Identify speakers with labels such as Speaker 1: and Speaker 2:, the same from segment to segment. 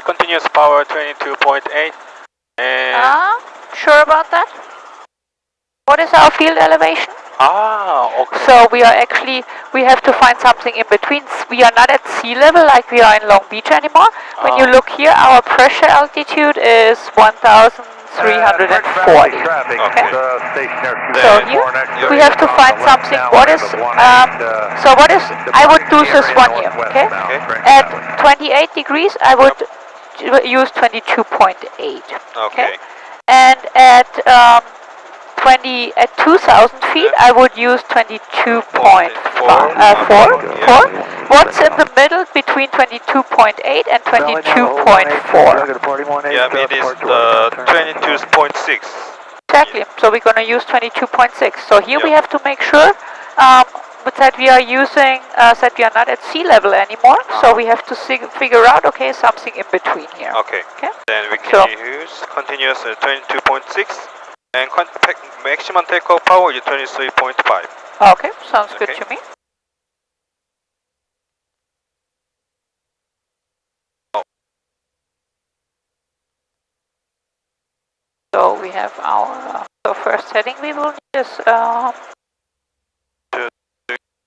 Speaker 1: continuous power 22.8. And
Speaker 2: sure about that? What is our field elevation?
Speaker 1: okay.
Speaker 2: So we have to find something in between. We are not at sea level like we are in Long Beach anymore. When you look here, our pressure altitude is 1,340. Okay. So here we have to find something. I would do this one here. Okay. At 28 degrees, I would use 22.8.
Speaker 1: Okay.
Speaker 2: And at 2,000 feet, I would use 22.4. What's in the middle between 22.8 and 22.4?
Speaker 1: Yeah, it is 22.6.
Speaker 2: Exactly. So we're going to use 22.6. So here we have to make sure that we are not at sea level anymore. So we have to figure out, okay, something in between here.
Speaker 1: Okay. Then we can use continuous 22.6. And maximum takeoff power is 23.5.
Speaker 2: Okay, sounds good to me. So we have our first heading we will need is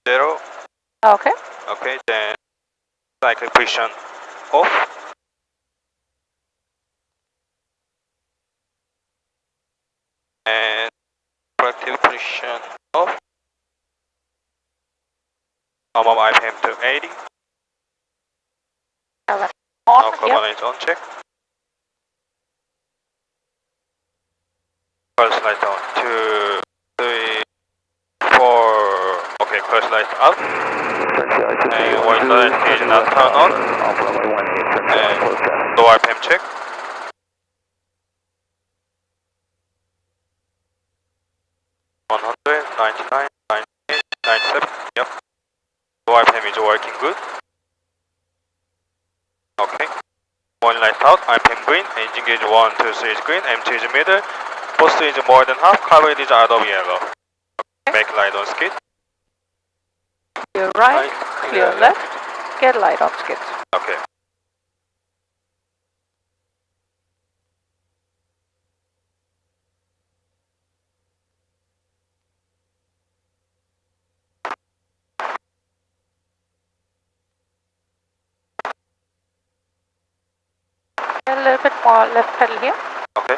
Speaker 1: 0.
Speaker 2: Okay.
Speaker 1: Okay, then cycle position off. And proactive position off. Normal IPM to 80. Now command is on check. First light on. 2, 3, 4. Okay, first light out. And white light is not turned on. And low RPM check. $100, $99, $98, $97. Yep. Low RPM is working good. Okay. One light out, RPM green, engine gauge 1, 2, 3 is green, M2 is middle, booster is more than half, carburetor is out of yellow. Make light on skid.
Speaker 2: Clear right, clear left, get light on skids.
Speaker 1: Okay.
Speaker 2: A little bit more left pedal here.
Speaker 1: Okay.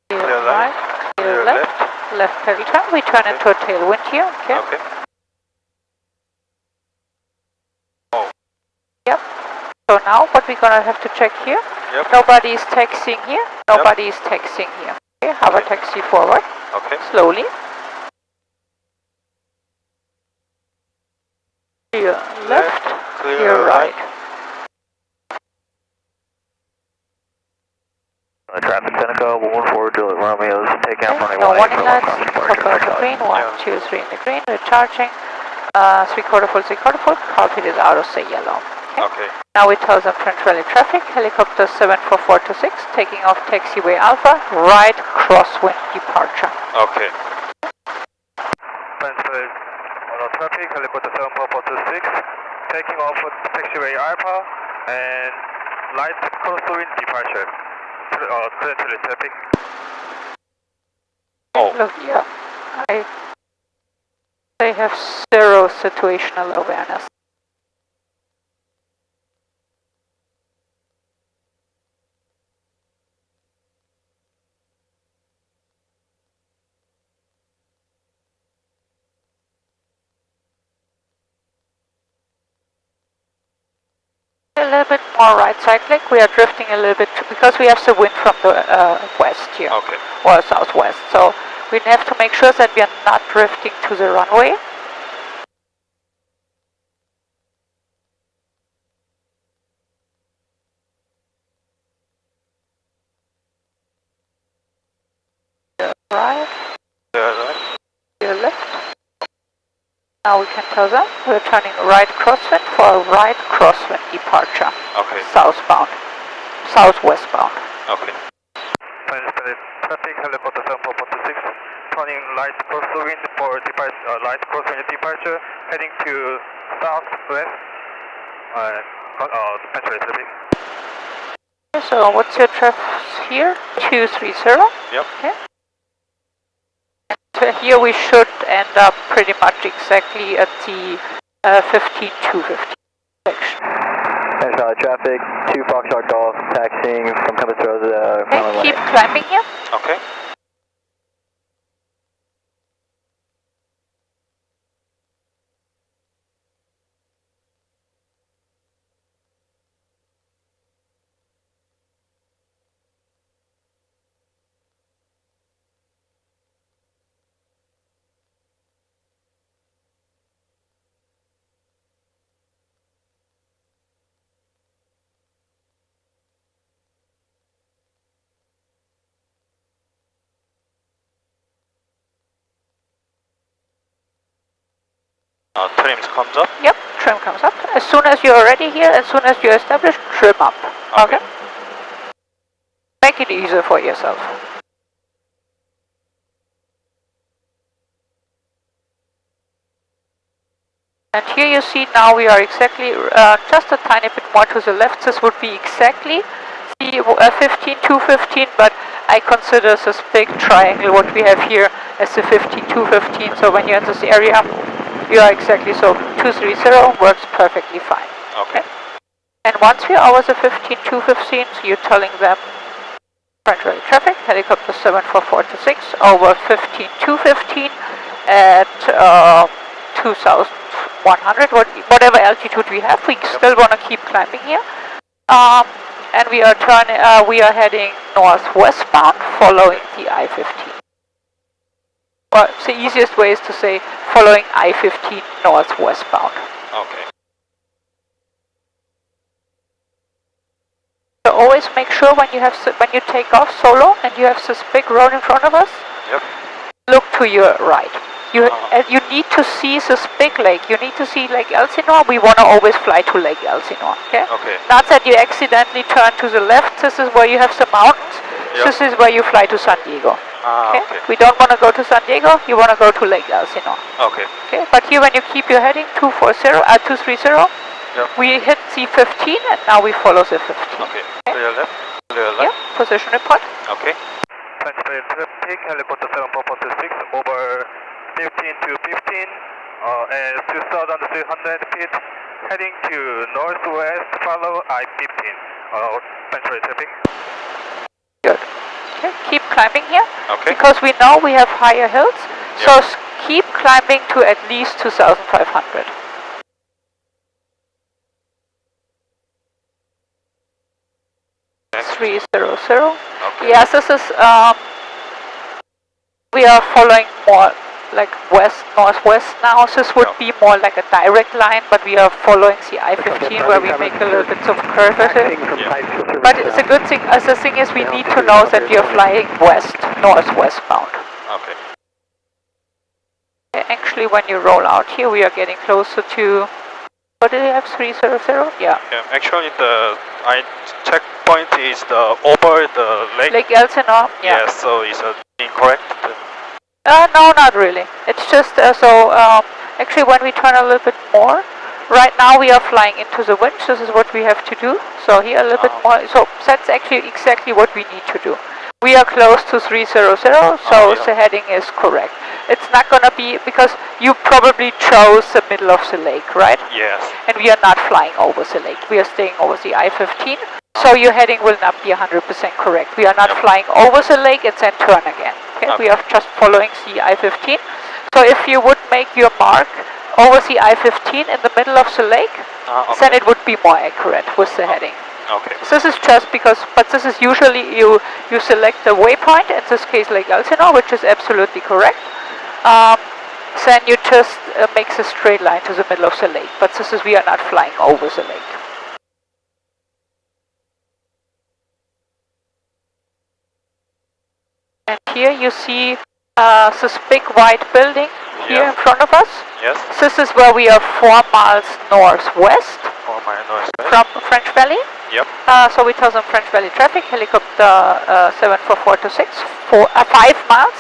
Speaker 2: Clear right, clear left, left pedal turn. We turn into a tailwind here.
Speaker 1: Okay. Oh.
Speaker 2: Yep. So now what we're gonna have to check here.
Speaker 1: Yep.
Speaker 2: Nobody is taxiing here. Nobody is taxiing here. Okay. Hover taxi forward.
Speaker 1: Okay.
Speaker 2: Slowly. Clear left, clear right.
Speaker 3: Traffic Seneca, 114 Juliet Romeo, take out running
Speaker 2: no
Speaker 3: 1
Speaker 2: warning lights, propellers are green, 1, 2, 3 in the green, we're charging, 3/4 full, cockpit is out of the yellow.
Speaker 1: Okay.
Speaker 2: Now we tell them French Valley traffic, helicopter 74426, taking off taxiway Alpha, right crosswind departure.
Speaker 1: Okay.
Speaker 3: French Valley traffic, helicopter 74426, taking off taxiway Alpha, and light crosswind departure. Currently traffic.
Speaker 1: Oh.
Speaker 2: Look, yeah, they have zero situational awareness. A little bit more right cyclic. We are drifting a little bit because we have the wind from the west here, or southwest. So we have to make sure that we are not drifting to the runway. Right. Clear left. Now we can tell them we're turning right crosswind for a right crosswind departure.
Speaker 1: Okay.
Speaker 2: Southbound. Southwestbound.
Speaker 1: Okay.
Speaker 3: Traffic, helicopter 74426,
Speaker 1: turning light crosswind for departure, light crosswind departure, heading to southwest, departure traffic.
Speaker 2: So what's your traffic here? 230.
Speaker 1: Yep.
Speaker 2: Okay. So here we should end up pretty much exactly at the 15250 section.
Speaker 3: Traffic, 2 Foxtrot Golf, taxiing from Compass Rose.
Speaker 2: Okay, keep climbing here.
Speaker 1: Okay. Trims comes up.
Speaker 2: Yep, trim comes up. As soon as you're ready here, as soon as you're established, trim up. Okay? Make it easier for yourself. And here you see now we are exactly just a tiny bit more to the left. This would be exactly the 15215, but I consider this big triangle what we have here as the 15215. So when you're in this area, you are exactly so 230 works perfectly fine.
Speaker 1: Okay.
Speaker 2: And once we are over the 15215, so you're telling them French Valley traffic, helicopter 74426 over 15215 at 2100, whatever altitude we have. We still want to keep climbing here. And we are heading northwestbound following the I-15. Or the easiest way is to say following I-15 northwestbound.
Speaker 1: Okay.
Speaker 2: So always make sure when you take off solo and you have this big road in front of us,
Speaker 1: Yep.
Speaker 2: look to your right. You need to see this big lake. You need to see Lake Elsinore. We want to always fly to Lake Elsinore. Okay?
Speaker 1: Okay.
Speaker 2: Not that you accidentally turn to the left. This is where you have the mountains.
Speaker 1: Yep.
Speaker 2: This is where you fly to San Diego. Okay? We don't want to go to San Diego. You want to go to Lake Elsinore.
Speaker 1: Okay.
Speaker 2: Okay? But here when you keep your heading 230,
Speaker 1: Yep.
Speaker 2: we hit C15 and now we follow the 15.
Speaker 1: Okay. Clear left. Clear left.
Speaker 2: Yeah. Position report.
Speaker 1: Okay. French Valley traffic, helicopter 7446 over 15 to 15 and 2,300 feet, heading to northwest, follow I-15. French Valley traffic.
Speaker 2: Good. Okay, keep climbing here.
Speaker 1: Okay.
Speaker 2: Because we know we have higher hills, so
Speaker 1: Yep.
Speaker 2: keep climbing to at least 2,500.
Speaker 1: Next.
Speaker 2: 300.
Speaker 1: Okay.
Speaker 2: Yes, this is, we are following more like northwest now. This would be more like a direct line, but we are following the I-15 where we make a little bit of curve at it. But it's a good thing, the thing is we need to know that we are flying northwestbound.
Speaker 1: Okay.
Speaker 2: Actually, when you roll out here, we are getting closer to, what do they have, 300? Yeah.
Speaker 1: Actually, the checkpoint is over the lake.
Speaker 2: Lake Elsinore, yeah.
Speaker 1: Yes, so it's incorrect.
Speaker 2: No, not really. It's just, actually when we turn a little bit more, right now we are flying into the wind, this is what we have to do. So here a little bit more, so that's actually exactly what we need to do. We are close to 300, so the heading is correct. It's not going to be, because you probably chose the middle of the lake, right?
Speaker 1: Yes.
Speaker 2: And we are not flying over the lake, we are staying over the I-15, so your heading will not be 100% correct. We are not flying over the lake and then turn again. Okay? We are just following the I-15. So if you would make your mark over the I-15 in the middle of the lake, then it would be more accurate with the heading.
Speaker 1: Okay.
Speaker 2: This is just because, but this is usually you select the waypoint, in this case Lake Elsinore, which is absolutely correct. Then you just make a straight line to the middle of the lake, but this is, we are not flying over the lake. And here you see this big white building here in front of us.
Speaker 1: Yes.
Speaker 2: This is where we are 4 miles northwest
Speaker 1: 4 miles northwest
Speaker 2: from French Valley.
Speaker 1: Yep.
Speaker 2: So we tell them French Valley traffic, helicopter 74426, 5 miles,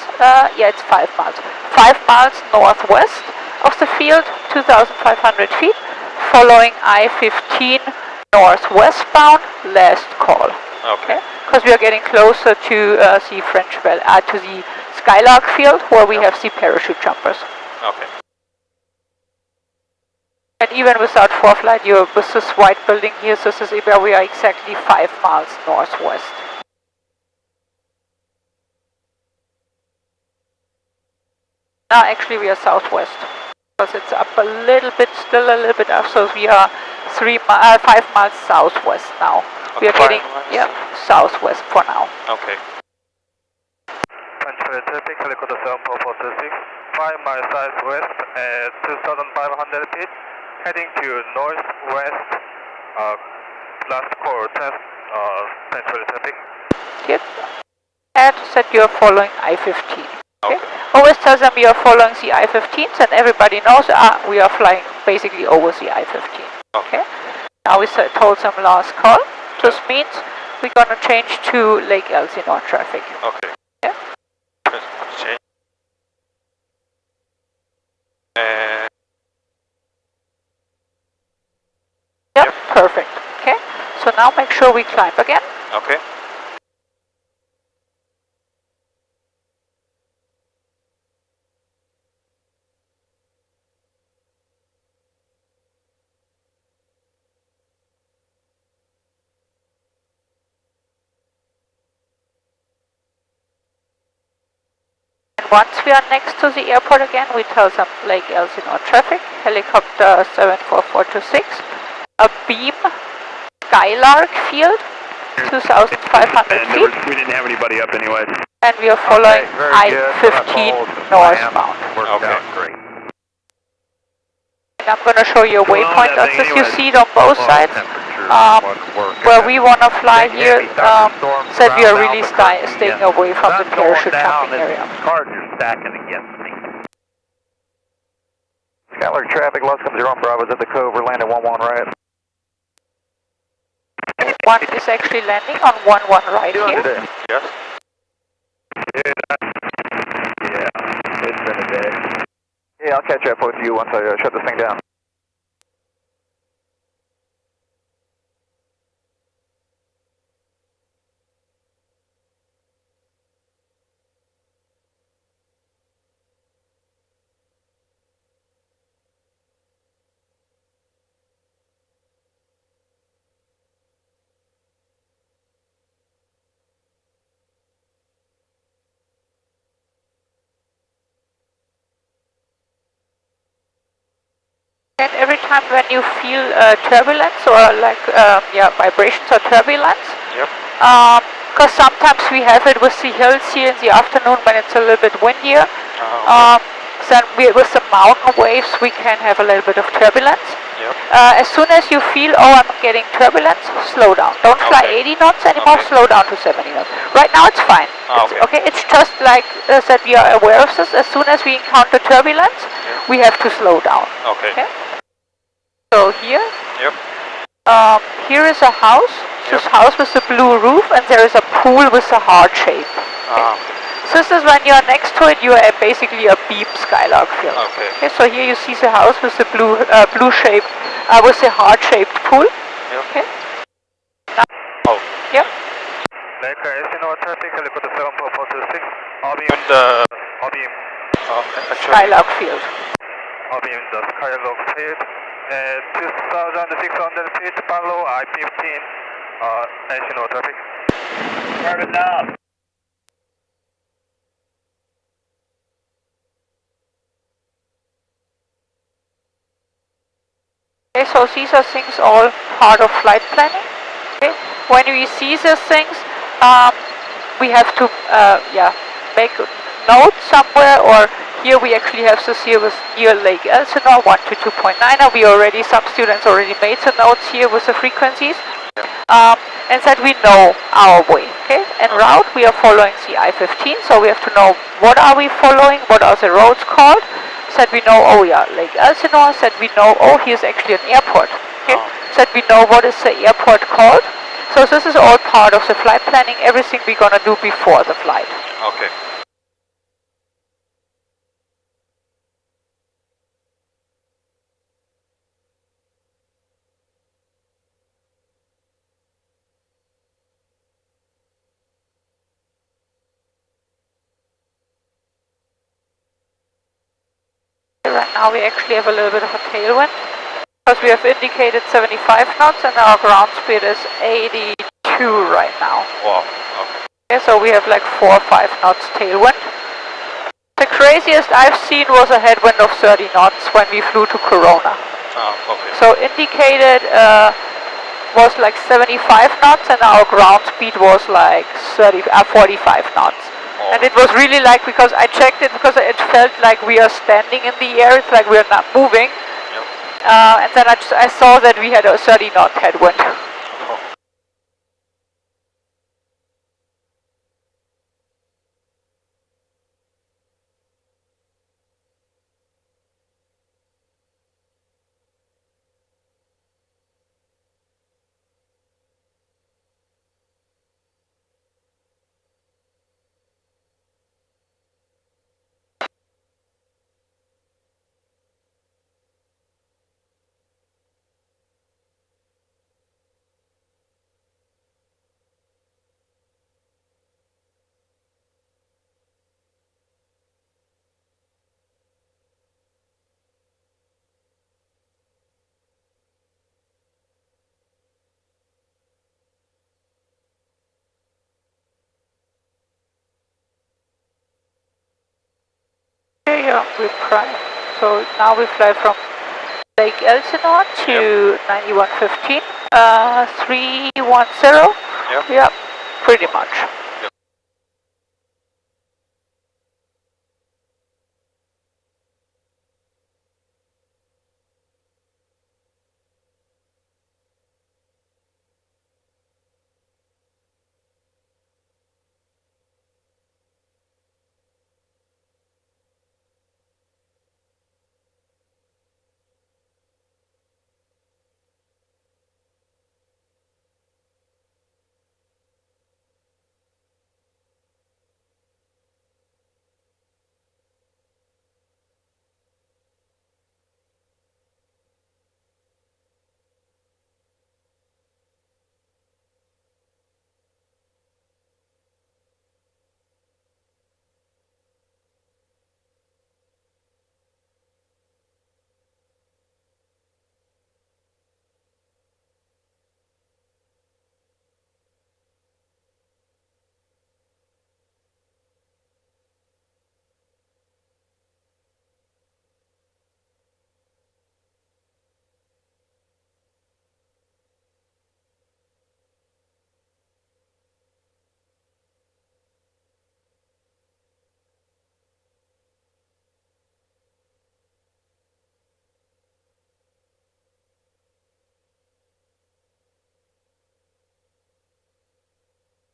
Speaker 2: yeah, it's 5 miles. 5 miles northwest of the field, 2,500 feet, following I-15 northwestbound, last call.
Speaker 1: Okay.
Speaker 2: Because we are getting closer to the French Valley, to the Skylark field, where we have the parachute jumpers.
Speaker 1: Okay.
Speaker 2: And even without foreflight, with this white building here, this is where we are exactly 5 miles northwest. Now actually we are southwest, because it's up a little bit, still a little bit up, so we are 5 miles southwest now.
Speaker 1: Okay,
Speaker 2: we are getting, yeah, southwest for now.
Speaker 1: Okay. French Valley traffic, helicopter 74426, 5 miles southwest at 2,500 feet. Heading to northwest, last call, French Valley traffic.
Speaker 2: Yep. And said you are following I-15. Okay.
Speaker 1: Okay.
Speaker 2: Always tell them we are following the I-15s, and everybody knows we are flying basically over the I-15. Okay. Now we told them last call. This means we're gonna change to Lake Elsinore traffic.
Speaker 1: Okay.
Speaker 2: Yeah.
Speaker 1: Change. And
Speaker 2: Yep, perfect. Okay, so now make sure we climb again.
Speaker 1: okay.
Speaker 2: And once we are next to the airport again, we tell them Lake Elsinore traffic, helicopter 74426, a beam, Skylark field, 2,500 feet.
Speaker 3: We didn't have anybody up anyway.
Speaker 2: And we are following I-15 northbound.
Speaker 1: Okay.
Speaker 3: Great.
Speaker 2: And I'm going to show you a waypoint. That's as you see it on both sides. Where we want to fly here, said we are really staying away from the parachute jumping area.
Speaker 3: Cars are stacking against me. Skylark traffic, Los Angeles on Bravo's at the Cove. We're landing 1-1 right.
Speaker 2: One is actually landing on 1-1 right here.
Speaker 1: Yes.
Speaker 3: Yeah, it's been a day. Yeah, I'll catch up with you once I shut this thing down.
Speaker 2: And every time when you feel turbulence or like vibrations or turbulence,
Speaker 1: Yep.
Speaker 2: because sometimes we have it with the hills here in the afternoon when it's a little bit windier.
Speaker 1: Okay.
Speaker 2: Then with the mountain waves we can have a little bit of turbulence.
Speaker 1: Yep.
Speaker 2: As soon as you feel, oh, I'm getting turbulence, slow down. Don't fly 80 knots anymore,
Speaker 1: Okay.
Speaker 2: slow down to 70 knots. Right now it's fine.
Speaker 1: Okay.
Speaker 2: It's just like that we are aware of this. As soon as we encounter turbulence, we have to slow down.
Speaker 1: Okay.
Speaker 2: So here,
Speaker 1: Yep.
Speaker 2: here is a house. This house with a blue roof, and there is a pool with a heart shape. So this is when you are next to it, you are basically a beam Skylark field.
Speaker 1: Okay.
Speaker 2: So here you see the house with the blue shape, with the heart-shaped pool.
Speaker 1: Yep.
Speaker 2: Okay.
Speaker 1: Oh.
Speaker 2: Yep.
Speaker 1: Lake Elsinore traffic, helicopter 74426. I'll be in the
Speaker 2: Skylark field.
Speaker 1: I'll be in the Skylark field. 2,600 feet below I-15. Elsinore traffic.
Speaker 3: Turn it down.
Speaker 2: Okay, so these are things all part of flight planning. Okay, when we see these things, we have to make a note somewhere, or here we actually have this here with near Lake Elsinore, 1 to 2.9. We already, some students already made some notes here with the frequencies. And that we know our way, okay? En route, we are following the I-15, so we have to know what are we following, what are the roads called. That we know, oh yeah, Lake Elsinore. That we know, oh, here's actually an airport. Okay? That we know what is the airport called. So this is all part of the flight planning, everything we're gonna do before the flight.
Speaker 1: Okay.
Speaker 2: Right now we actually have a little bit of a tailwind, because we have indicated 75 knots and our ground speed is 82 right now.
Speaker 1: Wow. Okay.
Speaker 2: Yeah, so we have like 4 or 5 knots tailwind. The craziest I've seen was a headwind of 30 knots when we flew to Corona.
Speaker 1: Oh, okay.
Speaker 2: So indicated was like 75 knots and our ground speed was like 45 knots.
Speaker 1: Oh.
Speaker 2: And it was really like, because I checked it, because it felt like we are standing in the air, it's like we are not moving.
Speaker 1: Yep.
Speaker 2: And then I saw that we had a 30 knot headwind.
Speaker 1: Oh.
Speaker 2: Yeah, we fly. So now we fly from Lake Elsinore to 9115, 310.
Speaker 1: Yep.
Speaker 2: Yeah, pretty much.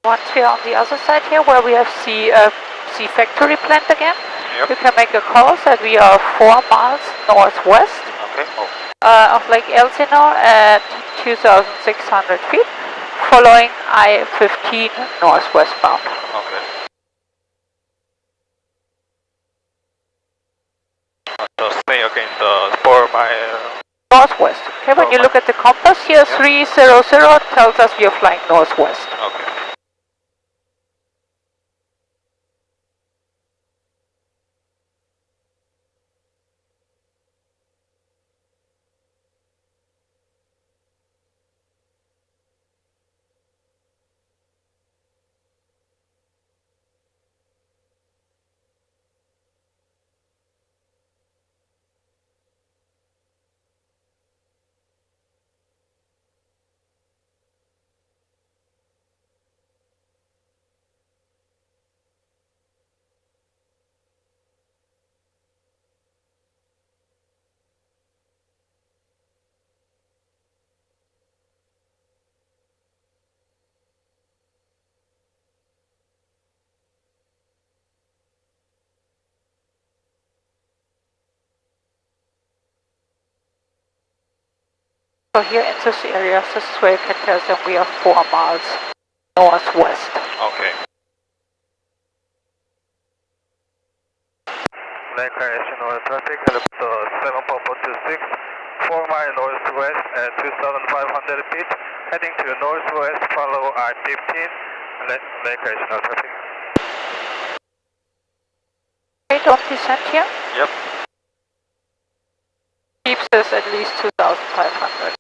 Speaker 2: Once we are on the other side here, where we have the factory plant again,
Speaker 1: Yep.
Speaker 2: you can make a call that we are 4 miles northwest
Speaker 1: Okay. Oh.
Speaker 2: of Lake Elsinore at 2,600 feet, following I-15 northwestbound.
Speaker 1: Okay. So stay again the 4 mile.
Speaker 2: Northwest. Okay, when you look at the compass here, 300 tells us we are flying northwest.
Speaker 1: Okay.
Speaker 2: So here in this area, this is where you can tell them we are 4 miles northwest.
Speaker 1: Okay. Declaration of traffic, helicopter 74426, 4 mile northwest at 2,500 feet, heading to northwest, follow I-15, declaration of traffic.
Speaker 2: Okay, don't descend here.
Speaker 1: Yep.
Speaker 2: Keeps us at least 2,500.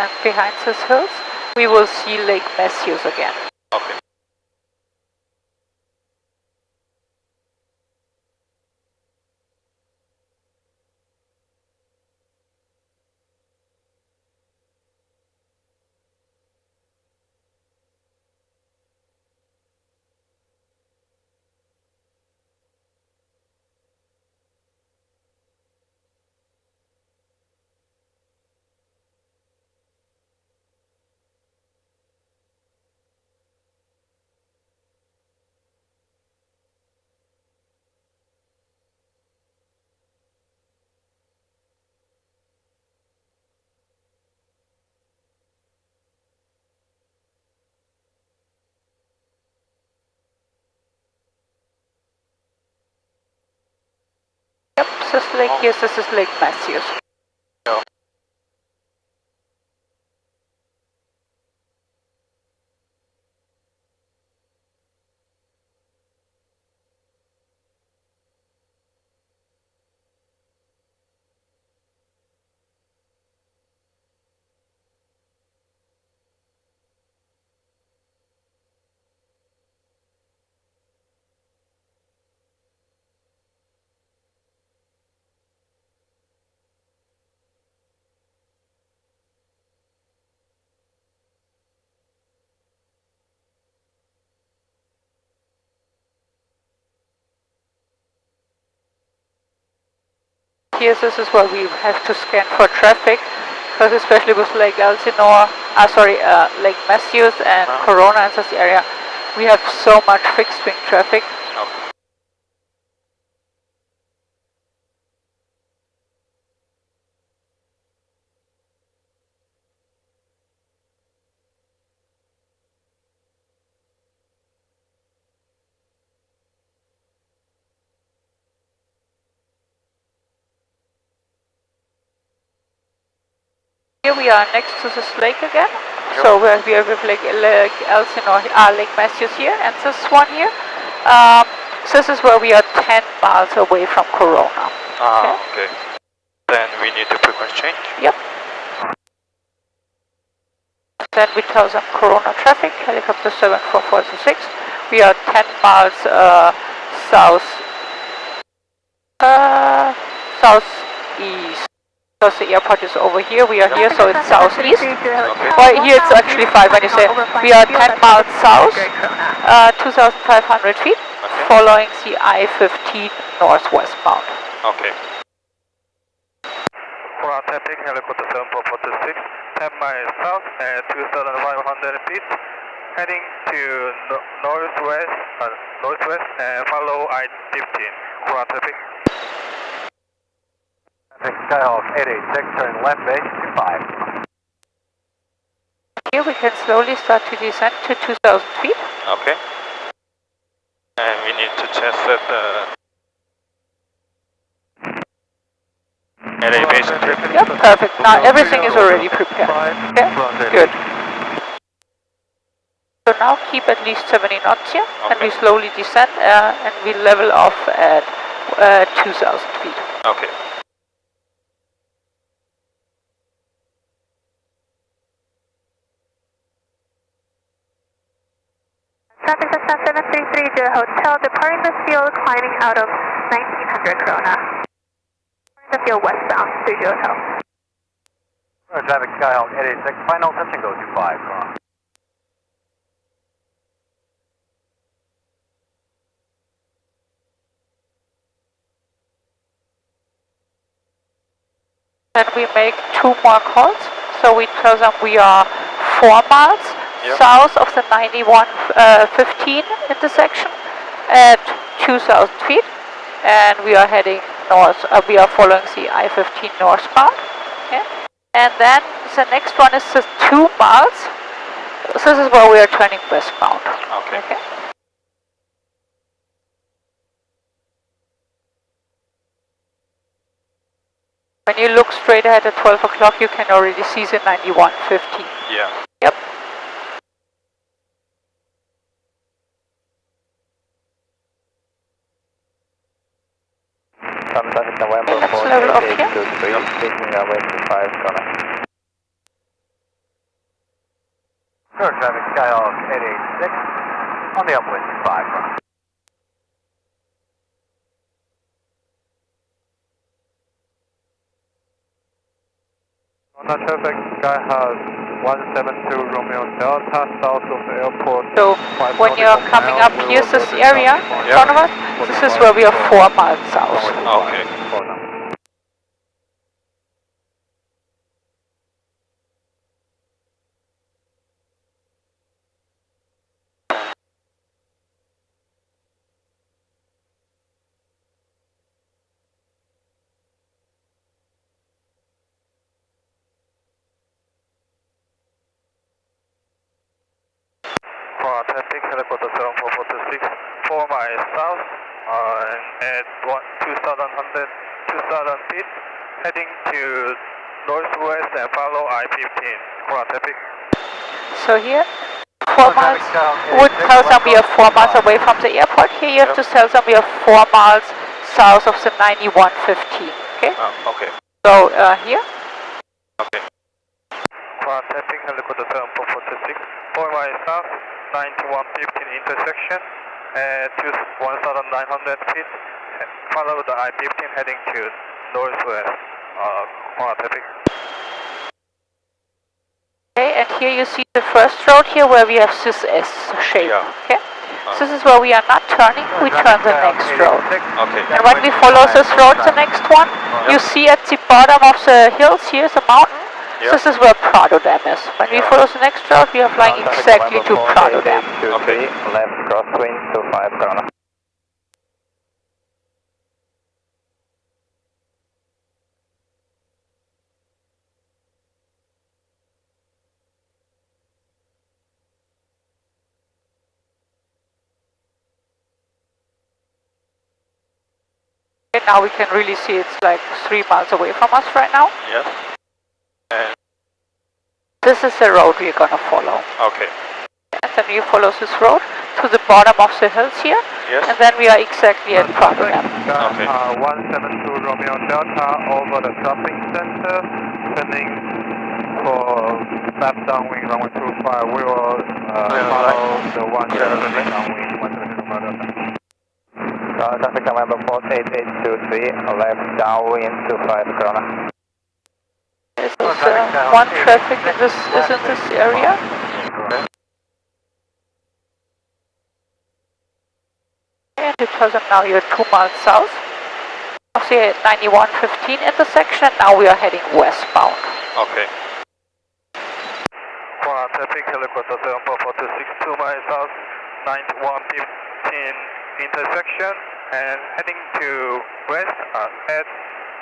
Speaker 2: And behind these hills, we will see Lake Matthews again.
Speaker 1: Okay.
Speaker 2: Yep, this lake here, this is Lake Matthews.
Speaker 1: Yeah.
Speaker 2: Here, this is where we have to scan for traffic, because especially with Lake Elsinore, Lake Matthews and Corona in this area, we have so much fixed wing traffic.
Speaker 1: Okay.
Speaker 2: Here we are next to this lake again.
Speaker 1: Yep.
Speaker 2: So we are with Lake Elsinore, Lake Matthews here, and this one here. This is where we are 10 miles away from Corona.
Speaker 1: Okay. Then we need to frequency change?
Speaker 2: Yep. Then we tell them Corona traffic, helicopter 74426. We are 10 miles southeast. Because the airport is over here, we are here, so it's southeast.
Speaker 1: Okay.
Speaker 2: Well, here it's actually 5 when you say we are 10 miles south, 2,500 feet, following the I-15 northwestbound.
Speaker 1: Okay. Ground traffic, helicopter 74426, 10 miles south at 2,500 feet, heading to northwest and follow I-15. Ground traffic.
Speaker 3: Skyhawk 886, turn left base 25.
Speaker 2: Here we can slowly start to descend to 2,000 feet.
Speaker 1: Okay. And we need to test that elevation check.
Speaker 2: Yep, perfect. Now everything is already prepared. Okay, good. So now keep at least 70 knots here, and we slowly descend and we level off at 2,000 feet.
Speaker 1: Okay.
Speaker 4: Traffic System 7330 Hotel, departing the field, climbing out of 1900 Corona. The field westbound, 30 Hotel.
Speaker 3: Traffic Skyhawk 886, final touching go to 5 Corona.
Speaker 2: Then we make 2 more calls, so we tell them we are 4 miles south of the 9115 intersection at 2,000 feet, and we are heading north, we are following the I-15 northbound. Okay. And then the next one is the 2 miles, this is where we are turning westbound.
Speaker 1: Okay.
Speaker 2: When you look straight ahead at 12 o'clock, you can already see the 9115.
Speaker 1: Yeah.
Speaker 2: Yep. Let's level off here.
Speaker 3: Taking away to 5 Corona. Sure, traffic Skyhawk 886, on the upwind to 5 Corona. Traffic Skyhawk 172 Romeo Delta, south of the airport.
Speaker 2: So when you're coming up, here's this area in front of us. This is where we are 4 miles south.
Speaker 1: Okay. Traffic helicopter 74426, 4 miles south, at 2,000 feet, heading to northwest and follow I-15. Traffic.
Speaker 2: So here, 4 miles, would tell them we are 4 miles away from the airport. Here you have to tell them we are 4 miles south of the 9115, okay?
Speaker 1: Okay.
Speaker 2: So here.
Speaker 1: Okay. Traffic helicopter 74426, 4 miles south, 9115 intersection, at 1,900 feet, follow the I-15 heading to northwest, traffic.
Speaker 2: Okay, and here you see the first road here where we have this S shape, okay? This is where we are not turning, we turn the next road.
Speaker 1: Okay.
Speaker 2: And when we follow this road, the next one, you see at the bottom of the hills, here's a mountain. This is where Prado Dam is. When we follow the next road, we are flying exactly to Prado Dam.
Speaker 1: Okay.
Speaker 3: Left crosswind to 5 Corona.
Speaker 2: And now we can really see it's like 3 miles away from us right now.
Speaker 1: Yes. And
Speaker 2: this is the road we're gonna follow.
Speaker 1: okay.
Speaker 2: And then you follow this road to the bottom of the hills here.
Speaker 1: Yes.
Speaker 2: And then we are exactly at Prado Dam.
Speaker 1: Okay.
Speaker 3: 172 Romeo Delta over the shopping center, turning for left downwind runway 25. We will follow the 170 downwind 172 Romeo Delta. Traffic November 48823, left downwind to 5 Corona.
Speaker 2: This is one traffic in this, is in this area. And you tell them now you're 2 miles south of the 9115 intersection, and now we are heading westbound.
Speaker 1: Okay. Traffic helicopter 74426, 2 miles south, 9115 intersection, and heading to west at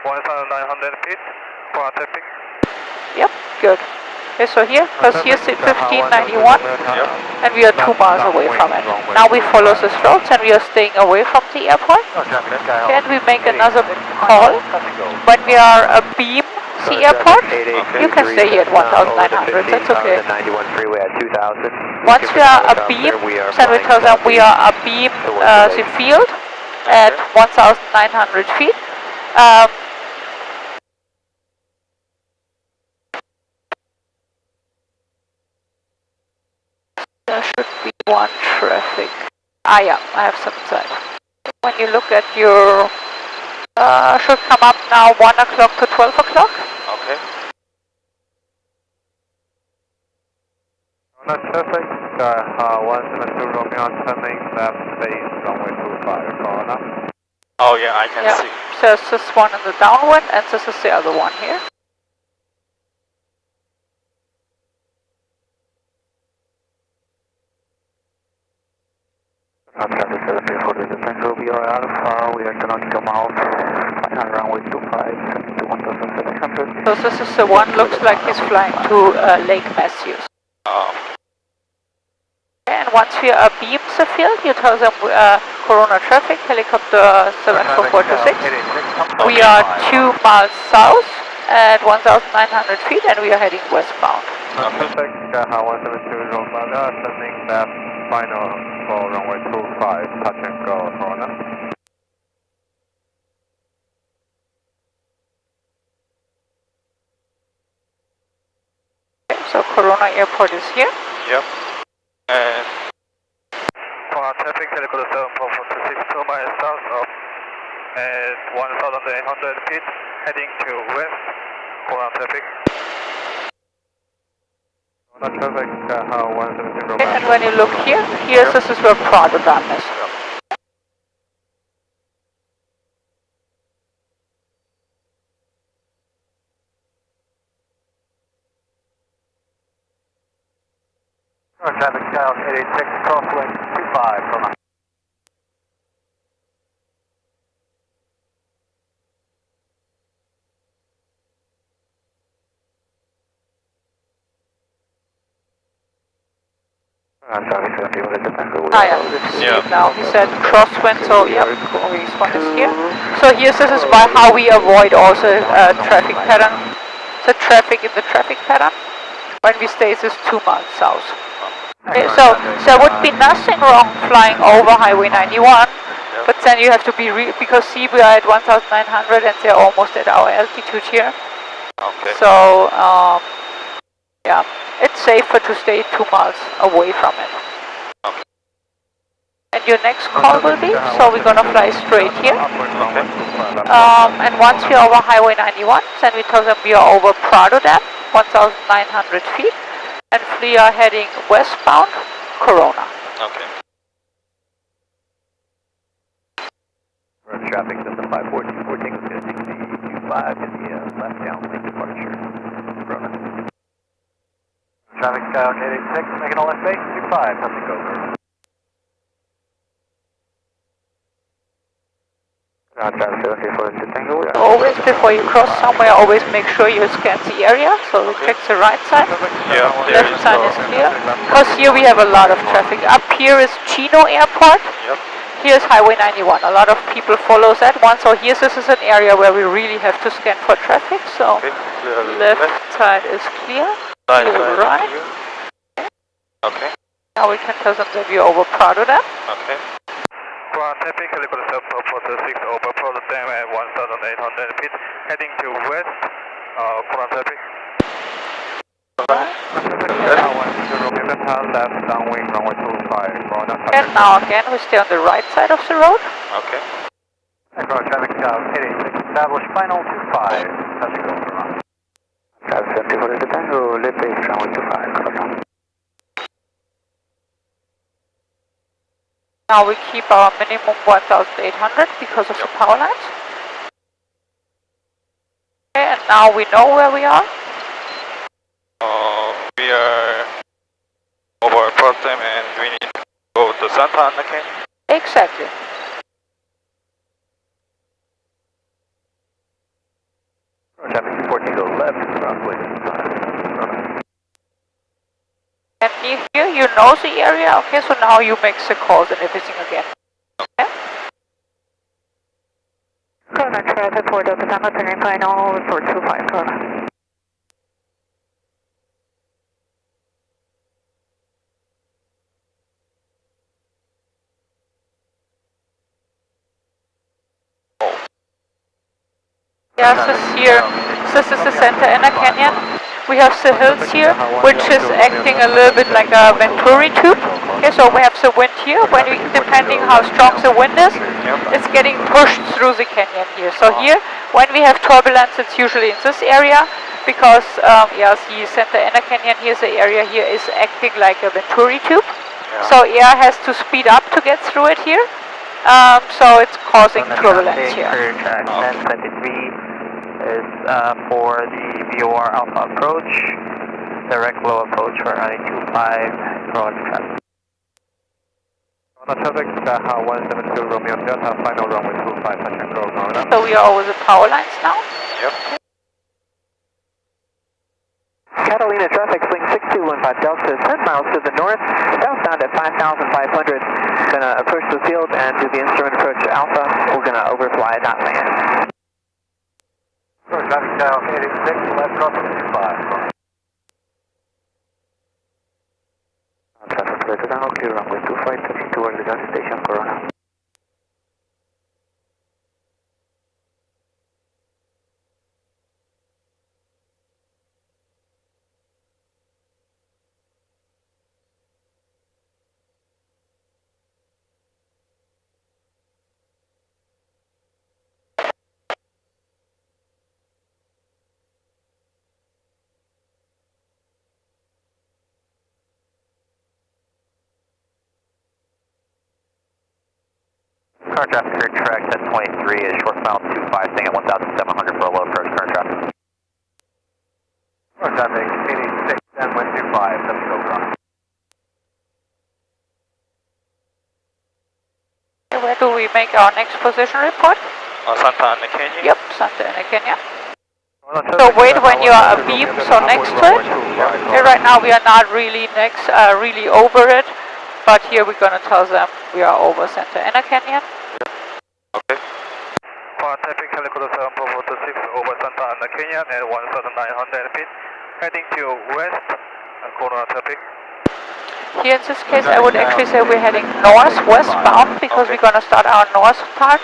Speaker 1: 1,900 feet. Traffic.
Speaker 2: Yep, good. Okay, so here, because here's 1591, and we are 2 miles away from it. Now we follow the roads and we are staying away from the airport. Can we make another call when we are abeam the airport? You can stay here at 1900, that's okay. Once we are abeam, then we tell them we are abeam the field at 1900 feet. There should be one traffic. Ah yeah, I have some inside. When you look at your, should come up now 1 o'clock to 12 o'clock.
Speaker 1: Okay.
Speaker 3: On traffic, 172 Romeo turning left base runway 25 corner.
Speaker 1: Oh yeah, I can see.
Speaker 2: So there's this one in the downwind and this is the other one here.
Speaker 3: Traffic 734 to Tango, we are out of power, we are nautical miles, on runway 25, to 1700.
Speaker 2: So this is the one, looks like he's flying to Lake Matthews.
Speaker 1: Oh.
Speaker 2: And once we are beam the field, you tell them Corona traffic, helicopter 74426. We are 2 miles south at 1900 feet and we are heading westbound.
Speaker 3: Traffic, 172 Romeo, turning left, final for runway 25, touch and go, Corona.
Speaker 2: Okay, so Corona Airport is here.
Speaker 1: Yep. And
Speaker 3: For traffic, helicopter 74426, 2 miles south of at 1800 feet, heading to west, Corona traffic. Traffic, 172
Speaker 2: Okay, and when you look here, this is where Prado Dam is.
Speaker 3: Traffic, 886, crosswind 25, Corona.
Speaker 2: Ah yeah, see it now. He said crosswind, so yeah, this one is here. So here, this is by how we avoid also traffic pattern. The traffic in the traffic pattern when we stay this 2 miles south. Okay, so there would be nothing wrong flying over Highway 91, but then you have to be because see we are at 1900 and they're almost at our altitude here.
Speaker 1: okay.
Speaker 2: So yeah, it's safer to stay 2 miles away from it.
Speaker 1: Okay.
Speaker 2: And your next call will be, so we're gonna fly straight here.
Speaker 1: Okay.
Speaker 2: And once we're over Highway 91, then we tell them we are over Prado Dam, 1900 feet, and we are heading westbound, Corona.
Speaker 1: Okay.
Speaker 3: Traffic, system 514, 14 is going to take the 25 to the left downwind departure. Corona. Traffic, 886, making a left base, 25, touching over.
Speaker 2: Always, before you cross somewhere, always make sure you scan the area, so we check the right side.
Speaker 1: Yeah, there
Speaker 2: Left
Speaker 1: is
Speaker 2: side is clear. Because here we have a lot of traffic. Up here is Chino Airport.
Speaker 1: Yep.
Speaker 2: Here's Highway 91. A lot of people follow that one. So here, this is an area where we really have to scan for traffic. So
Speaker 1: Okay.
Speaker 2: left side is clear.
Speaker 1: Right
Speaker 2: to the
Speaker 1: side.
Speaker 2: right.
Speaker 1: Okay.
Speaker 2: Now we can tell them that we are over Prado Dam.
Speaker 1: Okay.
Speaker 3: For traffic, helicopter 746 over Prado Dam at 1800 feet, heading to west, Corona traffic. Left downwind runway 25, Corona.
Speaker 2: And now again, we stay on the right side of the road.
Speaker 1: Okay.
Speaker 3: Traffic, 886, establish final 25, touching go, Corona. Traffic 74 to Tango, left base runway 25, Corona.
Speaker 2: Now we keep our minimum 1800 because of the power lines. Okay, and now we know where we are.
Speaker 1: We are over Potsdam and we need to go to Santa Ana Canyon.
Speaker 2: Exactly.
Speaker 3: Traffic 14 go left, runway 25.
Speaker 2: knows the area. Okay, so now you make the calls and everything again. Okay?
Speaker 4: Corona traffic for Delta Tango, turning final, report 25 Corona.
Speaker 2: Yes, this is the center inner canyon. We have the hills here, which is acting a little bit like a Venturi tube. Okay, so we have the wind here. When we, depending how strong the wind is, it's getting pushed through the canyon here. So here, when we have turbulence, it's usually in this area, because yeah, the center inner canyon here, the area here is acting like a Venturi tube. So air has to speed up to get through it here. So it's causing turbulence here.
Speaker 3: Track 1023 is for the VOR Alpha approach, direct low approach for runway 25, Corona traffic. Corona traffic, 170 Romeo Delta, final runway 25, touch and go, Corona.
Speaker 2: So we are over the power lines now.
Speaker 1: Yep.
Speaker 3: Catalina traffic, swing 6215 Delta, 10 miles to the north, southbound at 5,500. Gonna approach the field and do the instrument approach to Alpha. We're gonna overfly, not land. Traffic down 86, left crossing 25. Traffic clear to down, clear runway 25, touching toward the gas station, Corona. Current traffic here, track 1023 is short mile 25, staying at 1,700 for a low approach. Current traffic. Current traffic 86, 10.25, let's go, Corona.
Speaker 2: Where do we make our next position report?
Speaker 1: Santa Ana Canyon?
Speaker 2: Yep, Santa Ana Canyon. So wait when you are abeam, so next to it. Okay, right now we are not really really over it, but here we're gonna tell them we are over Santa Ana Canyon.
Speaker 1: Okay.
Speaker 3: Traffic helicopter 7446 over Santa Ana Canyon at 1,900 feet, heading to west, Corona traffic.
Speaker 2: Here in this case I would actually say we're heading north-westbound because we're gonna start our north part.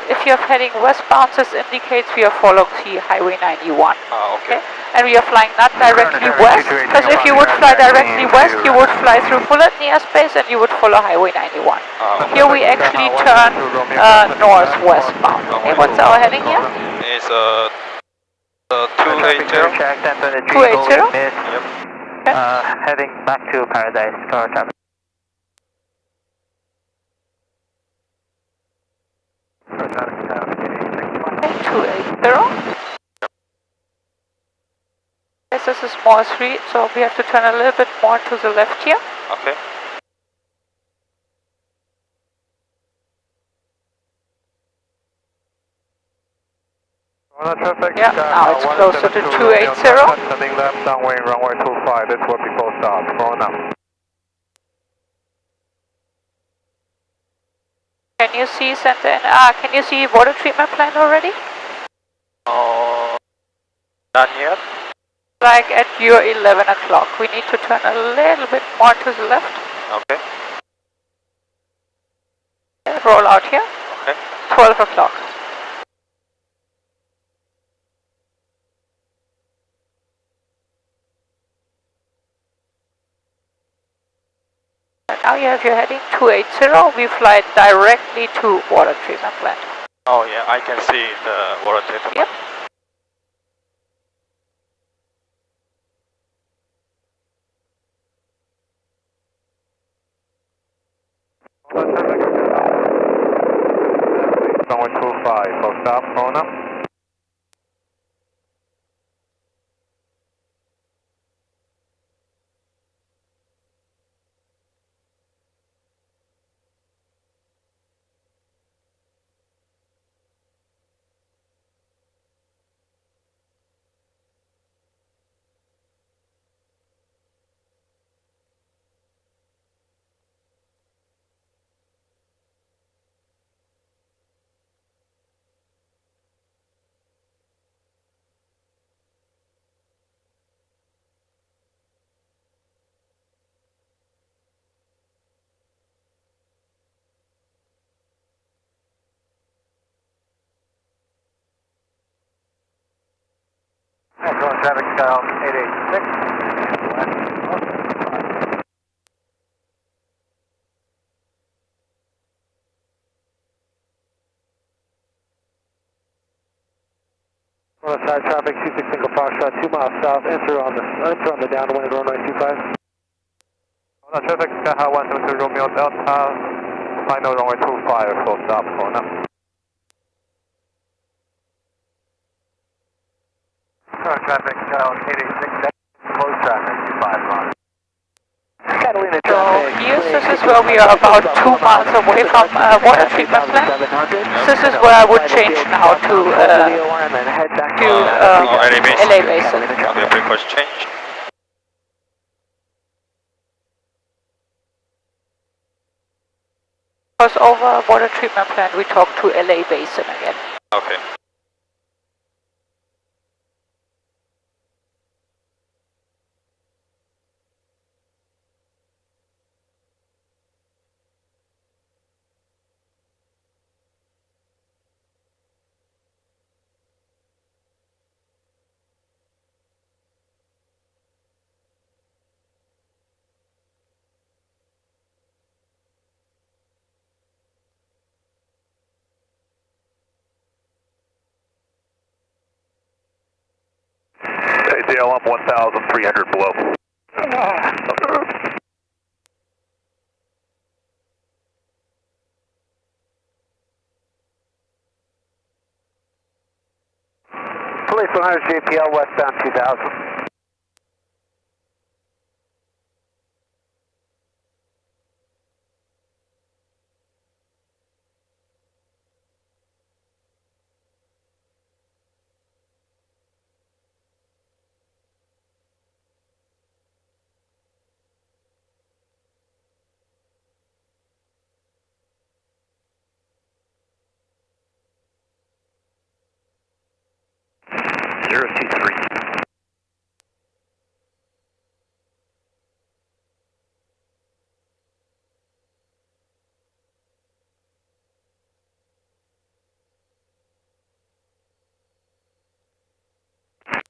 Speaker 2: If you're heading westbound, this indicates we are following the Highway 91.
Speaker 1: Okay.
Speaker 2: And we are flying not directly west, because if you would fly directly west, you would fly through Fullerton airspace and you would follow Highway 91. Here we actually turn northwestbound. Okay, what's our heading here?
Speaker 1: It's 280.
Speaker 2: 280?
Speaker 1: Yep.
Speaker 2: Okay.
Speaker 3: Heading back to Paradise, Corona traffic.
Speaker 2: Okay, 280. This is a small street, so we have to turn a little bit more to the left here.
Speaker 1: Okay.
Speaker 2: Yeah, now it's closer to 280.
Speaker 3: Turning left downwind, runway 25, this will be full stop, Corona.
Speaker 2: Can you see can you see water treatment plant already?
Speaker 1: Not yet.
Speaker 2: Like at your 11 o'clock. We need to turn a little bit more to the left.
Speaker 1: Okay.
Speaker 2: Roll out here.
Speaker 1: Okay.
Speaker 2: 12 o'clock. Now you have your heading 280. We fly directly to water treatment plant.
Speaker 1: Oh yeah, I can see the water treatment.
Speaker 2: Yep.
Speaker 3: Runway 25, full stop, Corona. Traffic style 886. Side traffic 26 single Foxtrot 2 miles south, enter on the downwind runway 25. Traffic Sky 172 Romeo Delta, final runway 25 full stop for now. Traffic Sky 886, close traffic 25 on.
Speaker 2: So here, this is where we are about 2 miles away from water treatment plant. This is where I would change now to LA Basin.
Speaker 1: Okay, frequency change.
Speaker 2: Because over water treatment plant we talk to LA Basin again.
Speaker 1: Okay.
Speaker 3: ACL up 1,300 below. Police 100 JPL westbound 2000.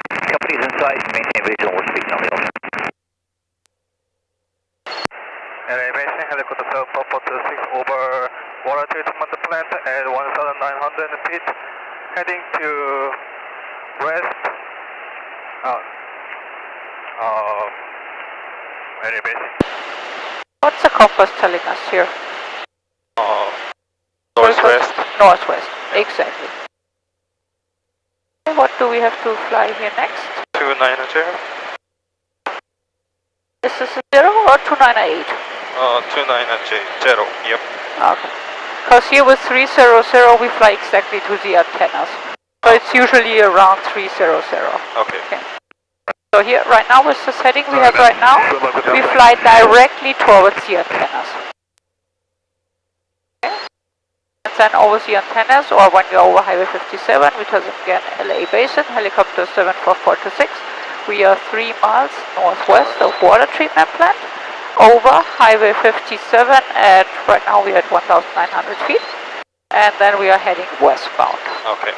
Speaker 3: Companies inside, maintain visual, we're speaking on the open. Elevation, helicopter 7426 over water treatment plant at 1,900 feet, heading to west, elevation.
Speaker 2: What's the compass telling us here?
Speaker 1: Northwest.
Speaker 2: Northwest, exactly. What do we have to fly here next?
Speaker 1: 290.
Speaker 2: Is this a 0 or 298?
Speaker 1: 290, yep.
Speaker 2: Okay. Because here with 300 we fly exactly to the antennas. So it's usually around 300.
Speaker 1: Okay.
Speaker 2: So here, right now with this heading we have right now, we fly directly towards the antennas. Okay. And then over the antennas, or when you're over Highway 57, which is again LA Basin, helicopter 74426, we are 3 miles northwest of water treatment plant, over Highway 57 at, right now we are at 1,900 feet, and then we are heading westbound.
Speaker 1: Okay.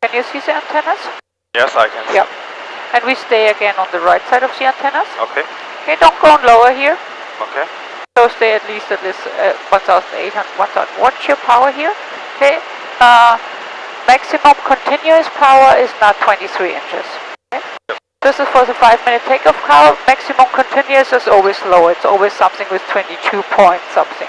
Speaker 2: Can you see the antennas?
Speaker 1: Yes, I can see.
Speaker 2: Yep. And we stay again on the right side of the antennas.
Speaker 1: Okay.
Speaker 2: Okay, don't go lower here.
Speaker 1: Okay.
Speaker 2: So stay at least at this 1,800, 1,000. Watch your power here. Okay. Maximum continuous power is not 23 inches. Okay. This is for the 5-minute takeoff power. Maximum continuous is always low. It's always something with 22 point something.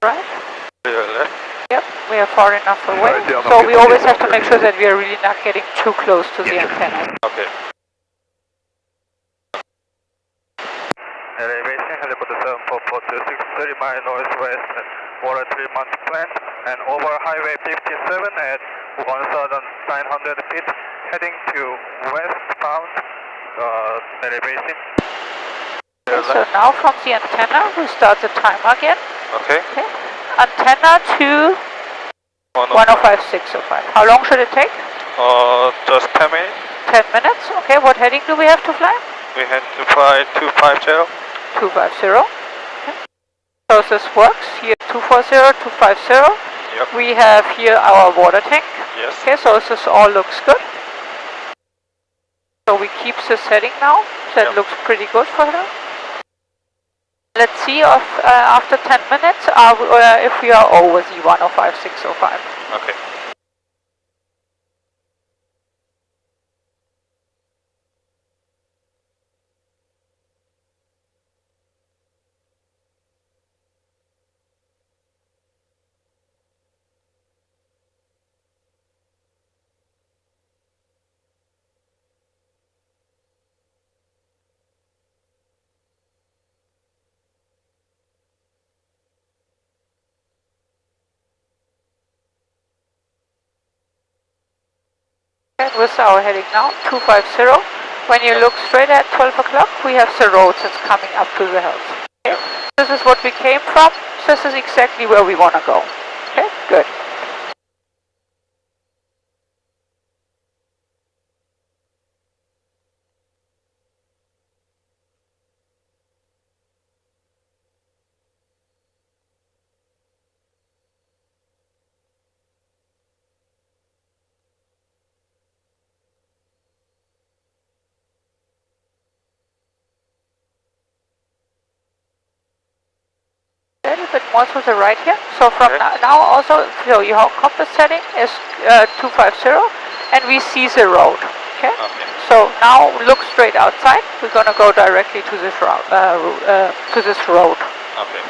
Speaker 2: Right?
Speaker 1: Clear left.
Speaker 2: Yep, we are far enough away.
Speaker 3: Right, yeah,
Speaker 2: So
Speaker 3: okay,
Speaker 2: we always
Speaker 3: okay,
Speaker 2: have to make sure that we are really not getting too close to the antenna.
Speaker 1: Okay. Elevation, helicopter 7442, 30 mile northwest, water 3 months plant, and over highway 57 at 1,900 feet, heading to westbound elevation.
Speaker 2: Okay, so now from the antenna, we start the timer again.
Speaker 1: Okay.
Speaker 2: Okay. Antenna to 105.605. How long should it take?
Speaker 1: Just 10 minutes.
Speaker 2: 10 minutes. Okay, what heading do we have to fly?
Speaker 1: We had to fly 250.
Speaker 2: 250. Okay. So this works. Here 240, 250.
Speaker 1: Yep.
Speaker 2: We have here our water tank.
Speaker 1: Yes.
Speaker 2: Okay, so this all looks good. So we keep this heading now. That looks pretty good for her. Let's see if, after 10 minutes if we are over the 105.605.
Speaker 1: Okay.
Speaker 2: And with our heading now, 250. When you look straight at 12 o'clock, we have the road that's coming up to the hills. Okay? This is what we came from. This is exactly where we want to go. Okay, good. A little bit more to the right here. So from now also show you how compass setting is 250 and we see the road. Okay? So now look straight outside. We're going to go directly to this route, to this road.
Speaker 1: Okay.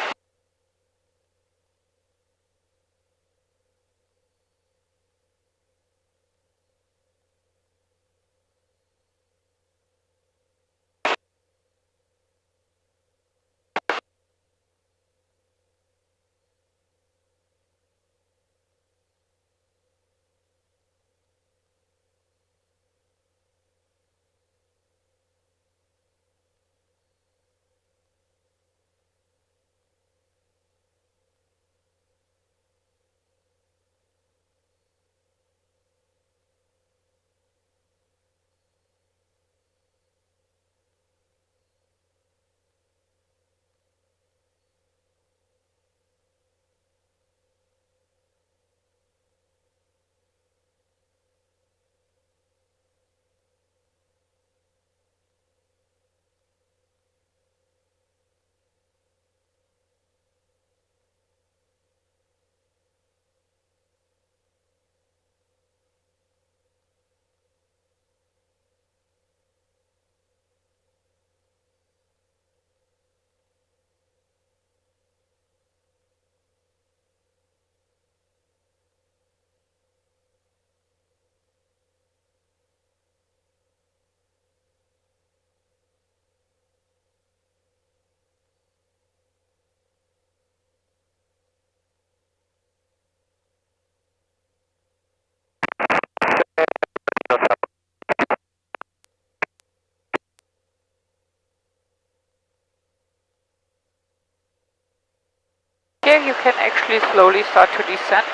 Speaker 2: Here you can actually slowly start to descend.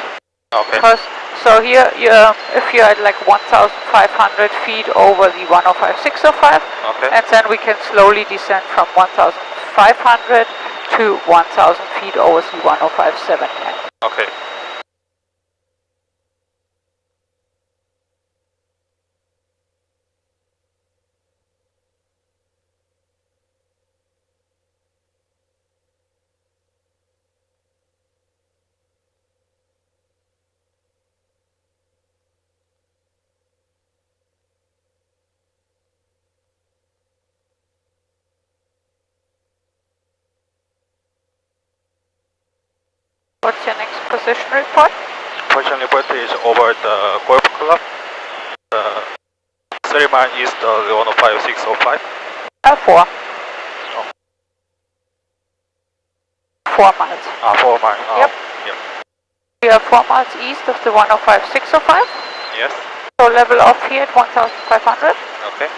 Speaker 1: Okay.
Speaker 2: Because, so here, if you're at like 1,500 feet over the 105.605, and then we can slowly descend from 1,500 to 1,000 feet over the 105.710.
Speaker 1: Okay.
Speaker 2: What's your next position report?
Speaker 1: Position report is over the golf club. 3 mile east of 105605.
Speaker 2: 4. 4 miles.
Speaker 1: 4 miles.
Speaker 2: Yep.
Speaker 1: Yep.
Speaker 2: We are 4 miles east of the 105605.
Speaker 1: Yes.
Speaker 2: So level off here at 1500.
Speaker 1: Okay.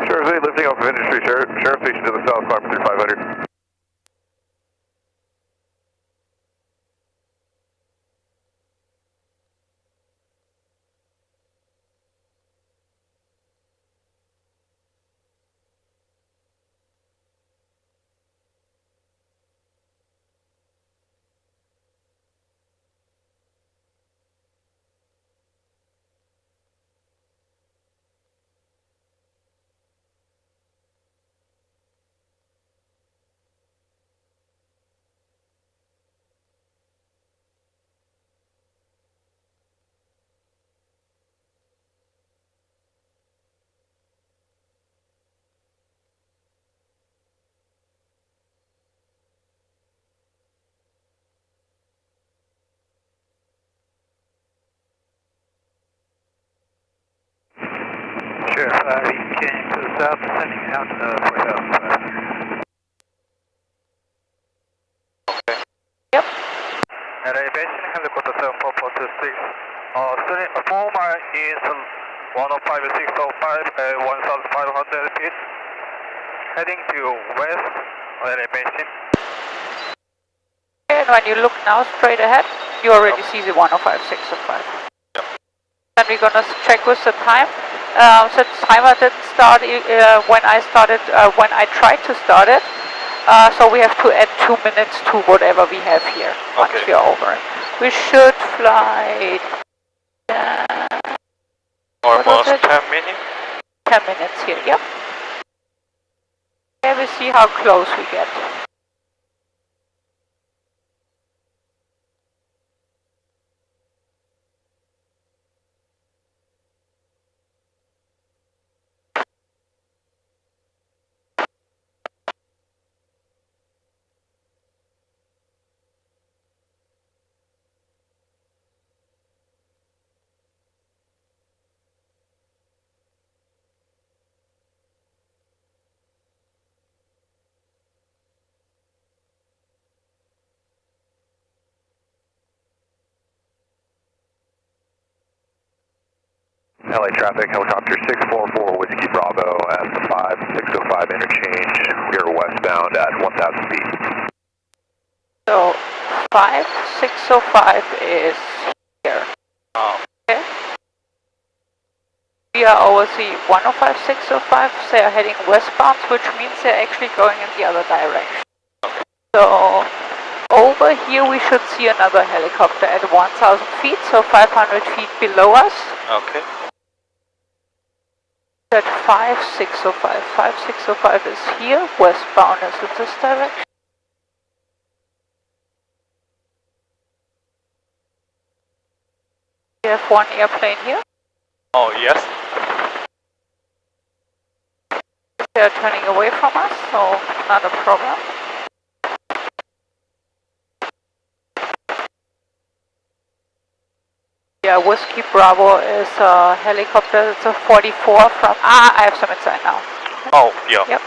Speaker 3: Sheriff 8, lifting off of Industry, Sheriff Station to the south, climb 3500. Sheriff, we came to the south, sending out for help.
Speaker 1: Okay.
Speaker 2: Yep.
Speaker 3: Elevation, helicopter 7446. Student 4 mile east, 105605, 1500 feet. Heading to west, elevation.
Speaker 2: And when you look now straight ahead, you already see the 105605.
Speaker 1: Yep.
Speaker 2: Then we're gonna check with the time. So the timer didn't start when I started, when I tried to start it. So we have to add 2 minutes to whatever we have here once
Speaker 1: Okay.
Speaker 2: we are over. We should fly
Speaker 1: Almost
Speaker 2: it?
Speaker 1: 10 minutes.
Speaker 2: 10 minutes here, yep. Okay, we see how close we get.
Speaker 3: LA traffic, helicopter 644 Whiskey Bravo at the 5605 interchange. We are westbound at 1000 feet.
Speaker 2: So 5605 is here. Okay. We are over the 105605. They are heading westbound, which means they're actually going in the other direction. So over here we should see another helicopter at 1000 feet, so 500 feet below us.
Speaker 1: Okay.
Speaker 2: At 5605. 5605 is here, westbound is in this direction. We have one airplane here.
Speaker 1: Oh, yes.
Speaker 2: They are turning away from us, so not a problem. Yeah, Whiskey Bravo is a helicopter. It's a 44 from... I have some inside now.
Speaker 1: Oh, yeah.
Speaker 2: Yep.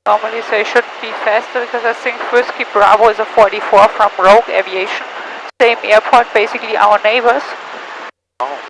Speaker 2: Normally they should be faster because I think Whiskey Bravo is a 44 from Rogue Aviation. Same airport, basically our neighbors.
Speaker 1: Oh.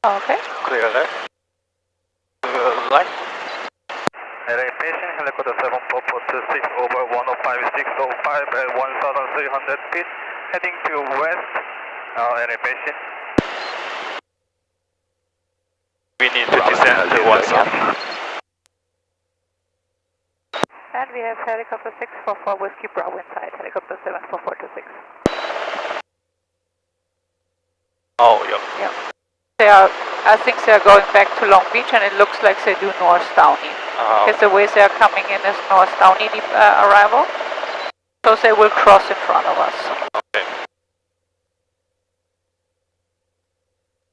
Speaker 2: Okay.
Speaker 1: Clear left. Clear right.
Speaker 3: LA patient, helicopter 74426 over 105.605 at 1,300 feet, heading to west. LA patient.
Speaker 1: We need to descend to 1,000.
Speaker 2: And we have helicopter 644 Whiskey Bravo inside, helicopter 74426.
Speaker 1: Oh, yeah.
Speaker 2: Yeah. They are, I think they are going back to Long Beach and it looks like they do North Downey. Because the way they are coming in is North Downey arrival. So they will cross in front of us.
Speaker 1: Okay.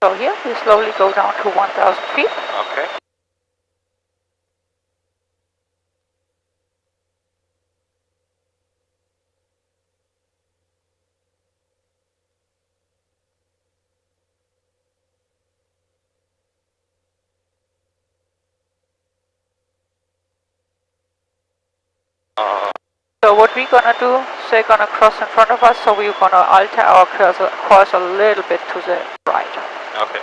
Speaker 2: So here we slowly go down to 1,000 feet.
Speaker 1: Okay.
Speaker 2: So what we're gonna do, they're gonna cross in front of us, so we're gonna alter our course a little bit to the right.
Speaker 1: Okay.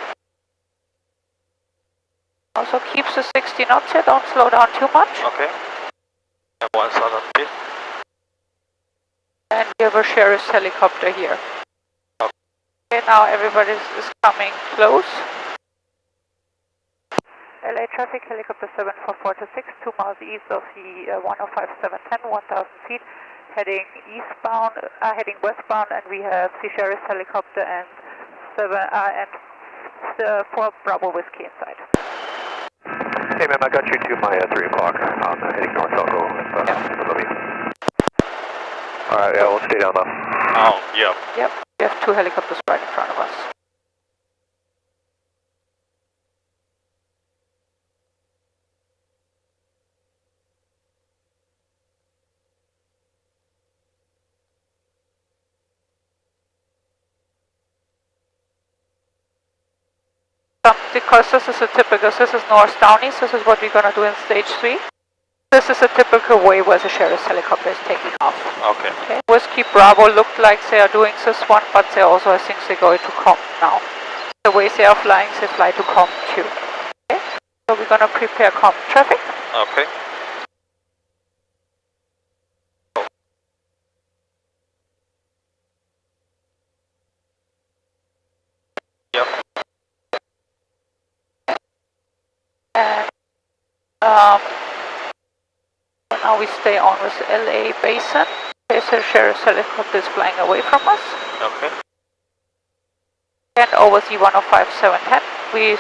Speaker 2: Also keeps the 60 knots here, don't slow down too much.
Speaker 1: Okay. And 1,000 feet.
Speaker 2: And we have a sheriff's helicopter here. Okay, now everybody is coming close. LA traffic, helicopter 74426, 2 miles east of the 105.710, 1,000 feet, heading eastbound, heading westbound, and we have the sheriff's helicopter and 4 Bravo Whiskey inside.
Speaker 3: Hey ma'am, I got you to my 3 o'clock. I'm heading north, I'll go with you. Alright, yeah, we'll stay down though.
Speaker 1: Oh, yeah.
Speaker 2: Yep, we have 2 helicopters right in front of us. Because this is a typical, this is North Downey, this is what we're going to do in stage 3. This is a typical way where the sheriff's helicopter is taking off.
Speaker 1: Okay.
Speaker 2: Okay. Whiskey Bravo looked like they are doing this one, but they also, I think they're going to Compton now. The way they are flying, they fly to Compton too. Okay. So we're going to prepare Compton traffic.
Speaker 1: Okay. Yep.
Speaker 2: And now we stay on with LA Basin. Okay, so the sheriff's helicopter is flying away from us.
Speaker 1: Okay.
Speaker 2: And over the 105.710, we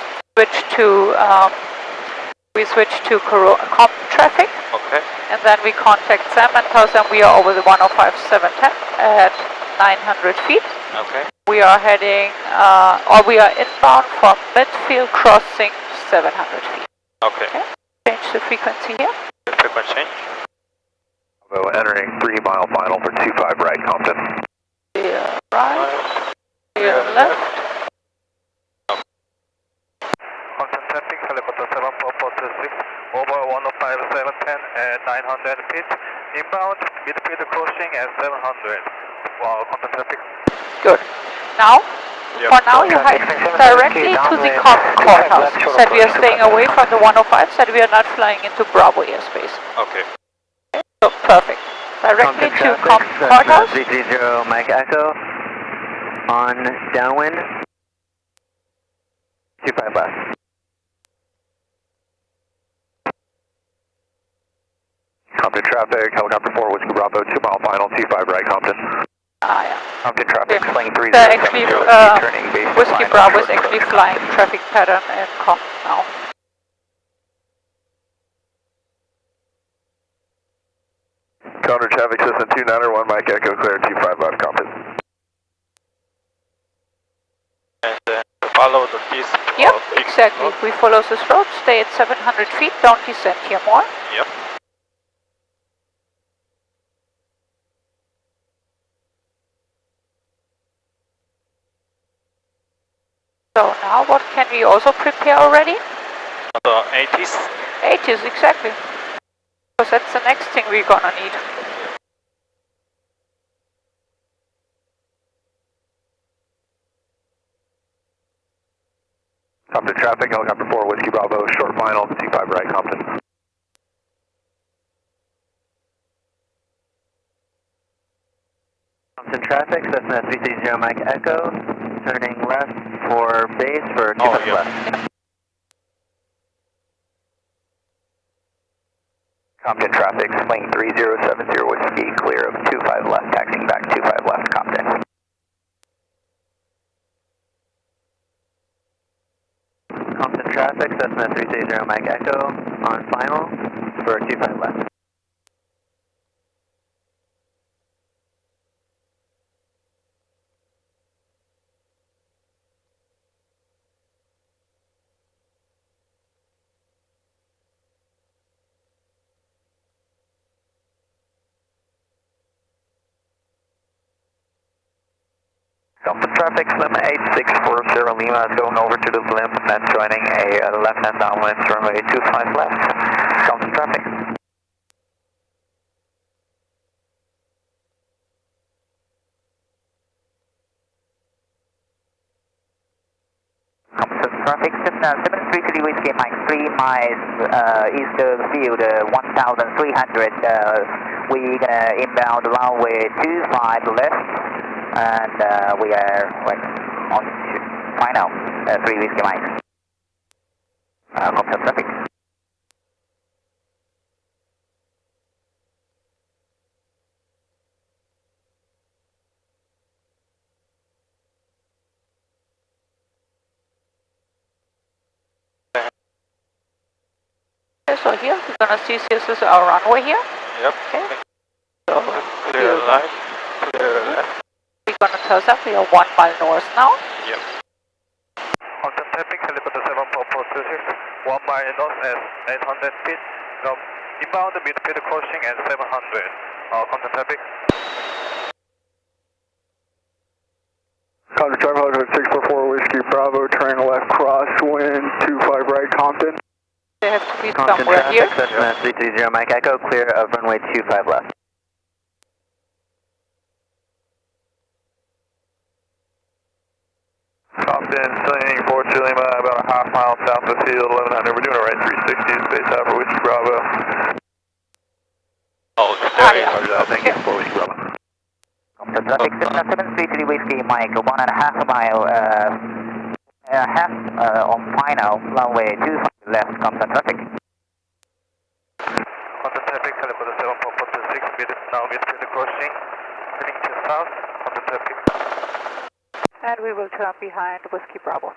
Speaker 2: switch to Compton traffic.
Speaker 1: Okay.
Speaker 2: And then we contact them and tell them we are over the 105.710 at 900 feet.
Speaker 1: Okay.
Speaker 2: We are heading, or we are inbound from midfield crossing 700 feet.
Speaker 1: Okay.
Speaker 2: Okay. Change the frequency here.
Speaker 1: Frequency change.
Speaker 3: So entering 3 mile final for 25 right, Compton.
Speaker 2: Clear right, clear left.
Speaker 3: Compton traffic, helicopter 74426, over 105.710 at 900 feet. Inbound, midfield crossing at 700. Wow, Compton traffic.
Speaker 2: Good. Now,
Speaker 1: Yep.
Speaker 2: for now you head directly to the Compton courthouse. Said we are staying away from the 105, said we are not flying into Bravo airspace.
Speaker 1: Okay.
Speaker 2: So, perfect. Directly to Compton courthouse.
Speaker 5: 330 Mike Echo on downwind 25 left.
Speaker 3: Compton traffic, helicopter 4, Whiskey Bravo, 2 mile final, 25 right, Compton.
Speaker 2: Ah, yeah.
Speaker 3: Compton traffic,
Speaker 2: Yeah.
Speaker 3: flying 3070,
Speaker 2: Actually,
Speaker 3: turning base.
Speaker 2: Whiskey Bravo is actually flying traffic pattern in Compton now.
Speaker 3: Counter traffic system 291, Mike Echo, clear 255, Compton.
Speaker 1: And then follow this.
Speaker 2: Yep, exactly. We follow this road, stay at 700 feet, don't descend here more.
Speaker 1: Yep.
Speaker 2: So now what can we also prepare already?
Speaker 1: The 80s.
Speaker 2: 80s, exactly. Because that's the next thing we're gonna need.
Speaker 3: Compton traffic, helicopter 4, Whiskey Bravo, short final, 25 right, Compton.
Speaker 5: Compton traffic, Cessna 330 Mike Echo, turning left for base for 25 left.
Speaker 3: Compton traffic, swing 3070 Whiskey, clear of 25 left, taxiing back 25 left, Compton.
Speaker 5: Compton traffic, Cessna 330 Mike Echo, on final for 25 left.
Speaker 3: Compton traffic, Slim 8640 Lima is going over to the blimp and joining a left-hand downwind runway 25 left. Compton traffic.
Speaker 6: Compton traffic, Cessna 733 Whiskey Mike 3 miles east of the field, 1,300. We gonna inbound runway 25 left, and we are on final 3 Whiskey Mike. Compton traffic.
Speaker 2: So here, we're gonna see this is our runway here.
Speaker 1: Yep.
Speaker 2: Okay. So
Speaker 1: Clear
Speaker 2: here,
Speaker 1: left. Clear left.
Speaker 2: we're gonna tell them we are 1 mile north now.
Speaker 1: Yep.
Speaker 3: Compton traffic, helicopter 74426, 1 mile north at 800 feet. Now, inbound mid-field crossing at 700. Compton traffic. Compton traffic, helicopter 644 Whiskey Bravo, turning left crosswind 25 right, Compton.
Speaker 2: They have to be
Speaker 5: Compton
Speaker 2: somewhere
Speaker 5: traffic,
Speaker 2: here.
Speaker 5: Cessna 330 Mike Echo, clear of runway 25 left.
Speaker 3: Compton, swing 4 Lima, about a half mile south of the field, 1100. We're doing it right 360, space out for Whiskey Bravo.
Speaker 1: Oh,
Speaker 2: Ah,
Speaker 1: there
Speaker 2: yeah.
Speaker 3: Roger that, thank you, for Whiskey Bravo.
Speaker 6: Compton traffic, Cessna 733 Whiskey Mike 1.5 mile, on final runway 25 left. Compton traffic.
Speaker 3: Compton traffic, helicopter 74426, now mid-field crossing, heading to south, Compton traffic.
Speaker 2: And we will turn behind Whiskey Bravo.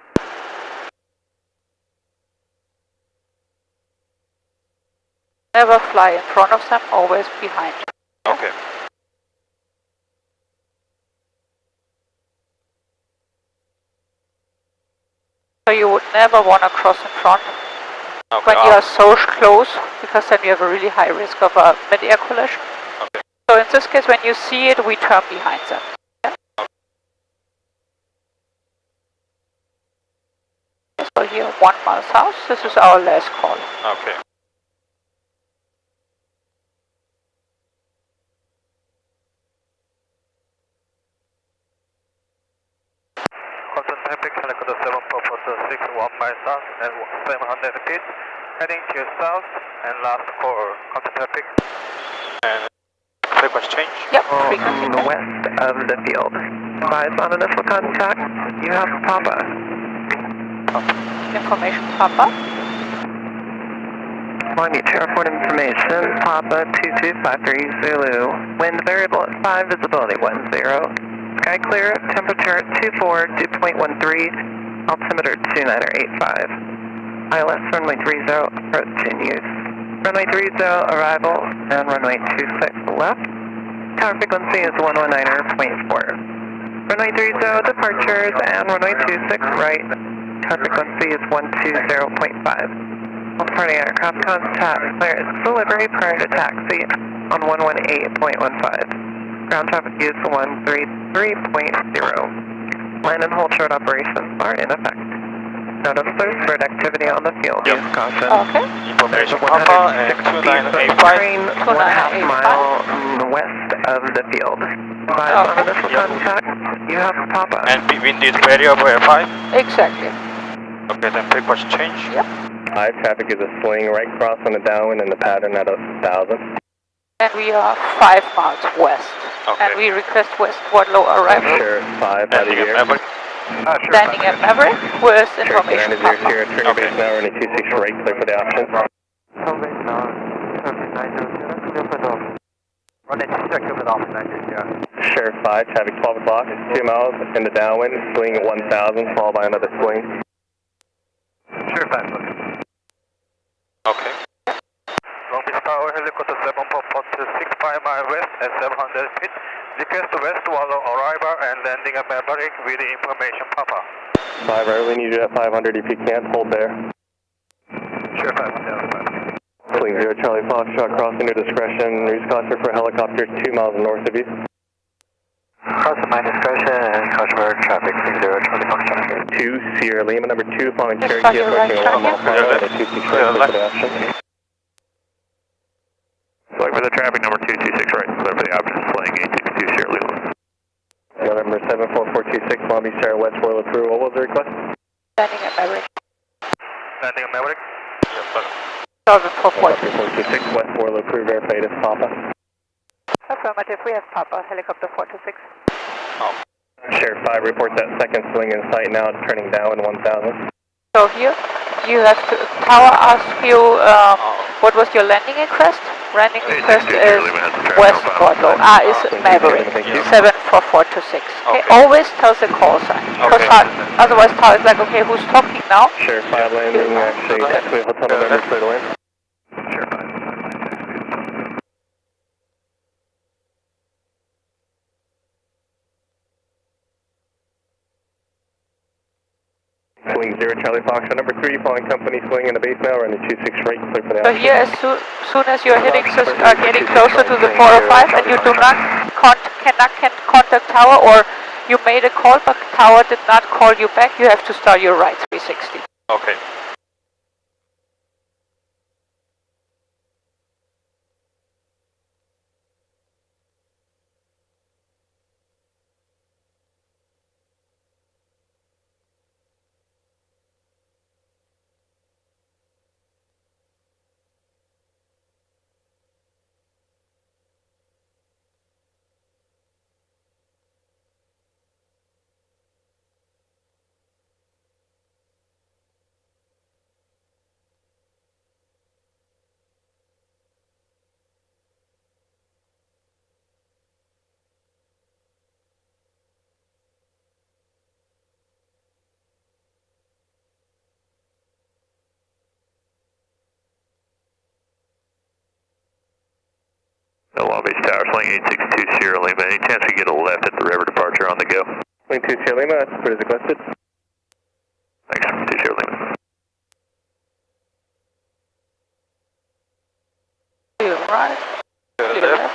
Speaker 2: Never fly in front of them, always behind.
Speaker 1: Okay.
Speaker 2: So you would never want to cross in front
Speaker 1: Okay.
Speaker 2: when you are so close, because then you have a really high risk of a mid-air collision.
Speaker 1: Okay.
Speaker 2: So in this case, when you see it, we turn behind them. Yeah? So here, 1 mile south, this is our last call.
Speaker 1: Okay.
Speaker 3: Compton traffic, helicopter 74426, 1 mile south at 700 feet, heading to south and last call, Compton traffic.
Speaker 1: And frequency change.
Speaker 2: Yep, frequency.
Speaker 5: West of the field. Advise on initial contact. You have Papa.
Speaker 2: Information Papa.
Speaker 3: Long Beach Airport information, Papa 2253 Zulu. Wind variable at 5, visibility 10. Sky clear, temperature at 24, dew point 13, altimeter 2985. ILS runway 30, approach in use. Runway 30, arrival, and runway 26 left. Tower frequency is 119.4. Runway 30, departures, and runway 26 right. Tower frequency is 120.5. All party aircraft contact clears delivery prior to taxi on 118.15. Ground traffic use 133.0. Land and hold short operations are in effect. Notice there's bird activity on the field. Use caution.
Speaker 2: Okay.
Speaker 1: Information Papa and 2985.
Speaker 3: Train 1.5 mile west of the field. Advise on initial contact. You have Papa.
Speaker 1: And wind is variable at 5?
Speaker 2: Exactly.
Speaker 1: Okay, then frequency change.
Speaker 2: Yep.
Speaker 7: 5 traffic is a swing right cross on the downwind and the pattern at 1,000.
Speaker 2: And we are 5 miles west.
Speaker 1: Okay.
Speaker 2: And we request westward low arrival.
Speaker 7: Sure, 5 out of
Speaker 1: Landing at
Speaker 7: here.
Speaker 1: Maverick.
Speaker 2: Landing at Maverick with
Speaker 7: Sure,
Speaker 2: information.
Speaker 7: 9 0, turn your base now, running 26 right, clear for the option.
Speaker 5: Running 26 over the option 90.
Speaker 7: Sure, 5, traffic 12 o'clock, 2 miles in the downwind, swing at 1,000, followed by another swing.
Speaker 3: Sure, 5.
Speaker 1: Okay.
Speaker 3: Long Beach Tower, helicopter 7.6, 5 miles west at 700 feet. Request west swallow arrival and landing at Maverick with the information Papa.
Speaker 7: 5, I really need you at 500 if you can't, hold there.
Speaker 3: Sure, 5.
Speaker 7: Swing 0, Charlie Foxtrot, crossing your discretion, use caution for helicopter 2 miles north of you.
Speaker 5: Crossing my discretion and customer traffic 0, Charlie Foxtrot.
Speaker 7: 2, Sierra Lima, number 2, following
Speaker 2: Just
Speaker 7: Cherokee,
Speaker 2: on your right
Speaker 7: approaching 1 mile per hour,
Speaker 1: side,
Speaker 7: at 26 right, clear for the option.
Speaker 3: Select for the traffic number 226 right, clear for the option, flying 862 Sierra Lima.
Speaker 7: November 74426, Long Beach Sierra West, Royal Crew, what was the request?
Speaker 2: Landing at Maverick.
Speaker 3: Landing at Maverick?
Speaker 1: Yes, sir.
Speaker 2: Solvent for 40.
Speaker 7: 426 West, Royal Crew, verified as Papa.
Speaker 2: Affirmative, we have Papa, helicopter 426.
Speaker 7: Share 5 reports that second swing in sight now, turning down 1,000.
Speaker 2: So here, you have to, tower ask you, what was your landing request? Landing request is westward low. Is Maverick, 74426. Okay, always tell the call sign. Because otherwise tower is like, okay, who's talking now?
Speaker 7: Share 5 landing, actually, hotel November, clear to land.
Speaker 3: Sure, 5.
Speaker 7: Swing 0, Charlie Foxtrot, number 3, following company swing in the base now, running 26 right, clear for the
Speaker 2: So
Speaker 7: option.
Speaker 2: here, as soon as you're hitting, getting closer to the 405 and you do not cannot contact tower, or you made a call but tower did not call you back, you have to start your right 360.
Speaker 1: Okay.
Speaker 3: Long Beach Tower, flying 862 Sierra Lima. Any chance we get a left at the river departure on the go?
Speaker 7: Swing 2, Sierra Lima, that's what is requested.
Speaker 3: Thanks, 2 Sierra Lima.
Speaker 2: To your right, to your left.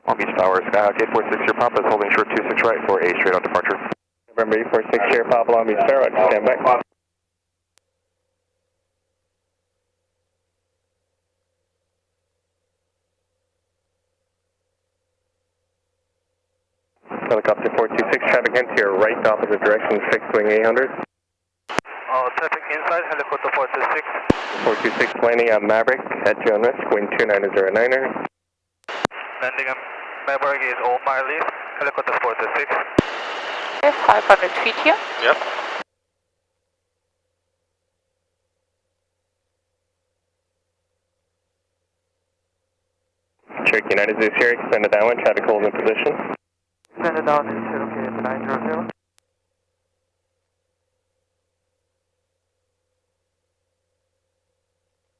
Speaker 3: Long Beach Tower, Skyhawk 846, your Papa is holding short 26 right for A straight on departure.
Speaker 7: November 846, Share Papa, Long Beach Sierra, stand back. Helicopter 426, traffic into your right, opposite direction, fixed wing 800.
Speaker 3: Traffic inside, helicopter 426.
Speaker 7: 426 landing on Maverick at your risk, wind 2909er.
Speaker 3: Landing on Maverick is all my lead. Helicopter 426.
Speaker 2: Okay, 500 feet here.
Speaker 1: Yep.
Speaker 7: Cherokee United Zoo Sierra, extended downwind, traffic holds in position.
Speaker 3: Extended down in Cherokee 900.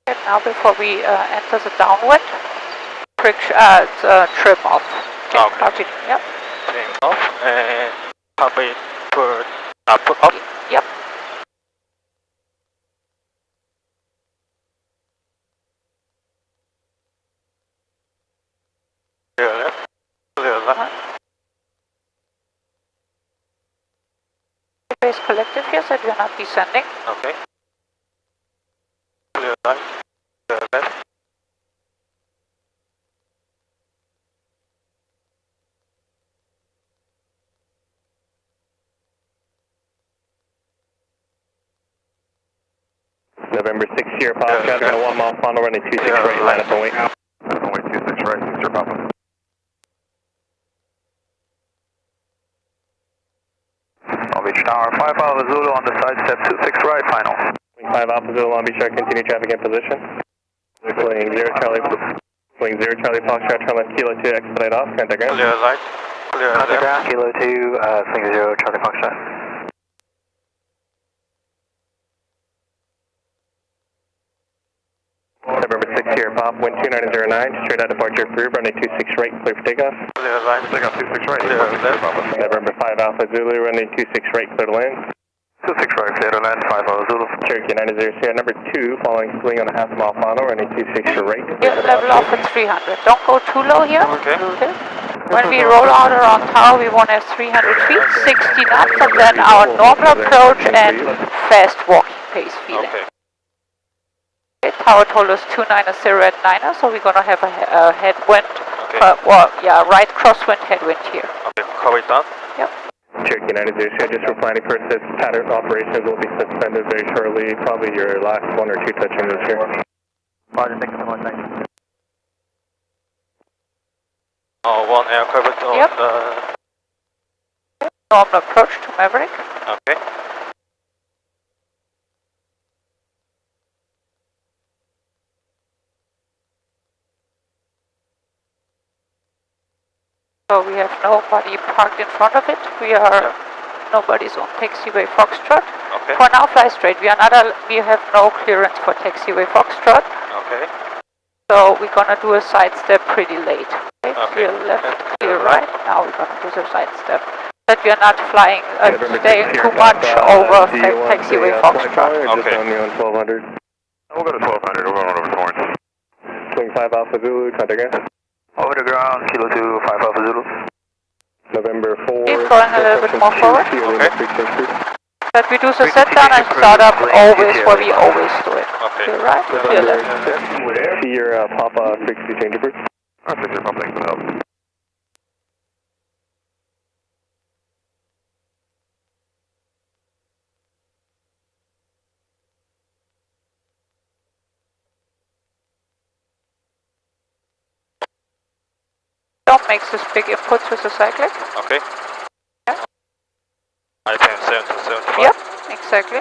Speaker 2: And now before we enter the downwind, trim off.
Speaker 1: Okay.
Speaker 2: Copy. Yep.
Speaker 1: Trim off and copy put up.
Speaker 2: Yep.
Speaker 1: Clear left. Clear left.
Speaker 2: Base collective here, so we are not descending.
Speaker 1: Okay. Clear right. Clear left.
Speaker 7: November 6 Sierra Pop, traffic on a 1 mile final running 26 right, line up and wait.
Speaker 3: Runway 26 right, Sierra Papa. Long Beach Tower 5 Alpha Zulu on the side step 26 right, final.
Speaker 7: 5 Alpha Zulu, Long Beach, continue traffic in position. Fling 0 Charlie Foxtrot, turn left, Kilo 2, expedite off, contact ground.
Speaker 1: Clear right. Clear
Speaker 5: Contact
Speaker 1: left.
Speaker 5: ground, Kilo 2, Fling 0 Charlie Foxtrot.
Speaker 7: November 6 Sierra Pop, wind 2909, straight out departure approved, running 26 right, clear for takeoff.
Speaker 1: Clear right.
Speaker 3: Take off 26 right,
Speaker 1: Clear left.
Speaker 7: November 5 Alpha Zulu, running 26 right, clear to land.
Speaker 3: 26 right, clear to land, 5 Alpha Zulu.
Speaker 7: Cherokee 90 Sierra, number 2, following swing on a half mile final, running 26 right.
Speaker 2: Yeah, level off at 300. Don't go too low here.
Speaker 1: Okay.
Speaker 2: When we roll out around tower, we want to have 300 feet, 60 knots, and then our normal approach and fast walking pace feeling.
Speaker 1: Okay.
Speaker 2: Okay, tower told us 290 at 9er, so we're going to have a headwind,
Speaker 1: Okay.
Speaker 2: right crosswind headwind here.
Speaker 1: Okay. Cover it down.
Speaker 2: Yep.
Speaker 7: Cherokee 90 Sierra, just for planning purposes, pattern operations will be suspended very shortly, probably your last 1 or 2 touching this here.
Speaker 5: Roger, thank you so much, thank you.
Speaker 1: One aircraft on
Speaker 2: Yep.
Speaker 1: the...
Speaker 2: Normal approach to Maverick.
Speaker 1: Okay.
Speaker 2: So we have nobody parked in front of it. Nobody's on taxiway Foxtrot.
Speaker 1: Okay.
Speaker 2: For now, fly straight. We have no clearance for taxiway Foxtrot.
Speaker 1: Okay.
Speaker 2: So we're gonna do a side step pretty late. Okay,
Speaker 1: Okay.
Speaker 2: clear left,
Speaker 1: And
Speaker 2: clear
Speaker 1: clear
Speaker 2: right. Now we're gonna do the side step. That we are not flying,
Speaker 7: November
Speaker 2: staying
Speaker 7: 6
Speaker 2: too
Speaker 7: Sierra
Speaker 2: much
Speaker 7: Pop,
Speaker 2: over
Speaker 7: do you want
Speaker 2: taxiway
Speaker 7: the,
Speaker 2: Foxtrot.
Speaker 7: flight or
Speaker 1: Okay.
Speaker 7: just on you on 1200?
Speaker 3: We'll go to 1200, we're going over the horns.
Speaker 7: Swing 5 Alpha Zulu, contact ground.
Speaker 3: Over the ground, Kilo 2, 5 Alpha Zulu.
Speaker 7: November 4.
Speaker 2: Keep going a little bit more forward.
Speaker 1: Okay.
Speaker 2: That we do the
Speaker 3: We
Speaker 2: set down and
Speaker 3: continue
Speaker 2: start up
Speaker 3: cruise
Speaker 2: always
Speaker 3: lane
Speaker 2: where we always do it.
Speaker 1: Okay.
Speaker 2: Clear right, clear left.
Speaker 7: Sierra Papa frequency change approved.
Speaker 3: Alright, Sierra Papa, thanks for the help.
Speaker 2: Don't make this big inputs with the cyclic.
Speaker 1: Okay.
Speaker 2: Yeah.
Speaker 1: I think 70, 75.
Speaker 2: Yep, exactly.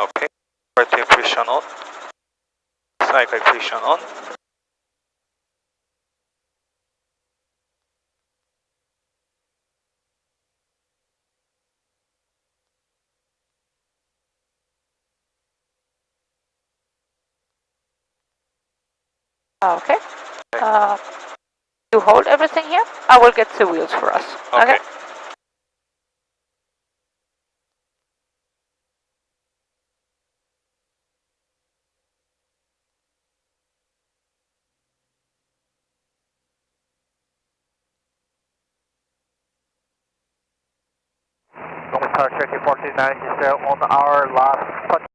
Speaker 1: Okay. Right friction on. Cycle friction on.
Speaker 2: Okay. You hold everything here. I will get the wheels for us.
Speaker 1: Okay.
Speaker 3: Cherokee 49 is on our last touch.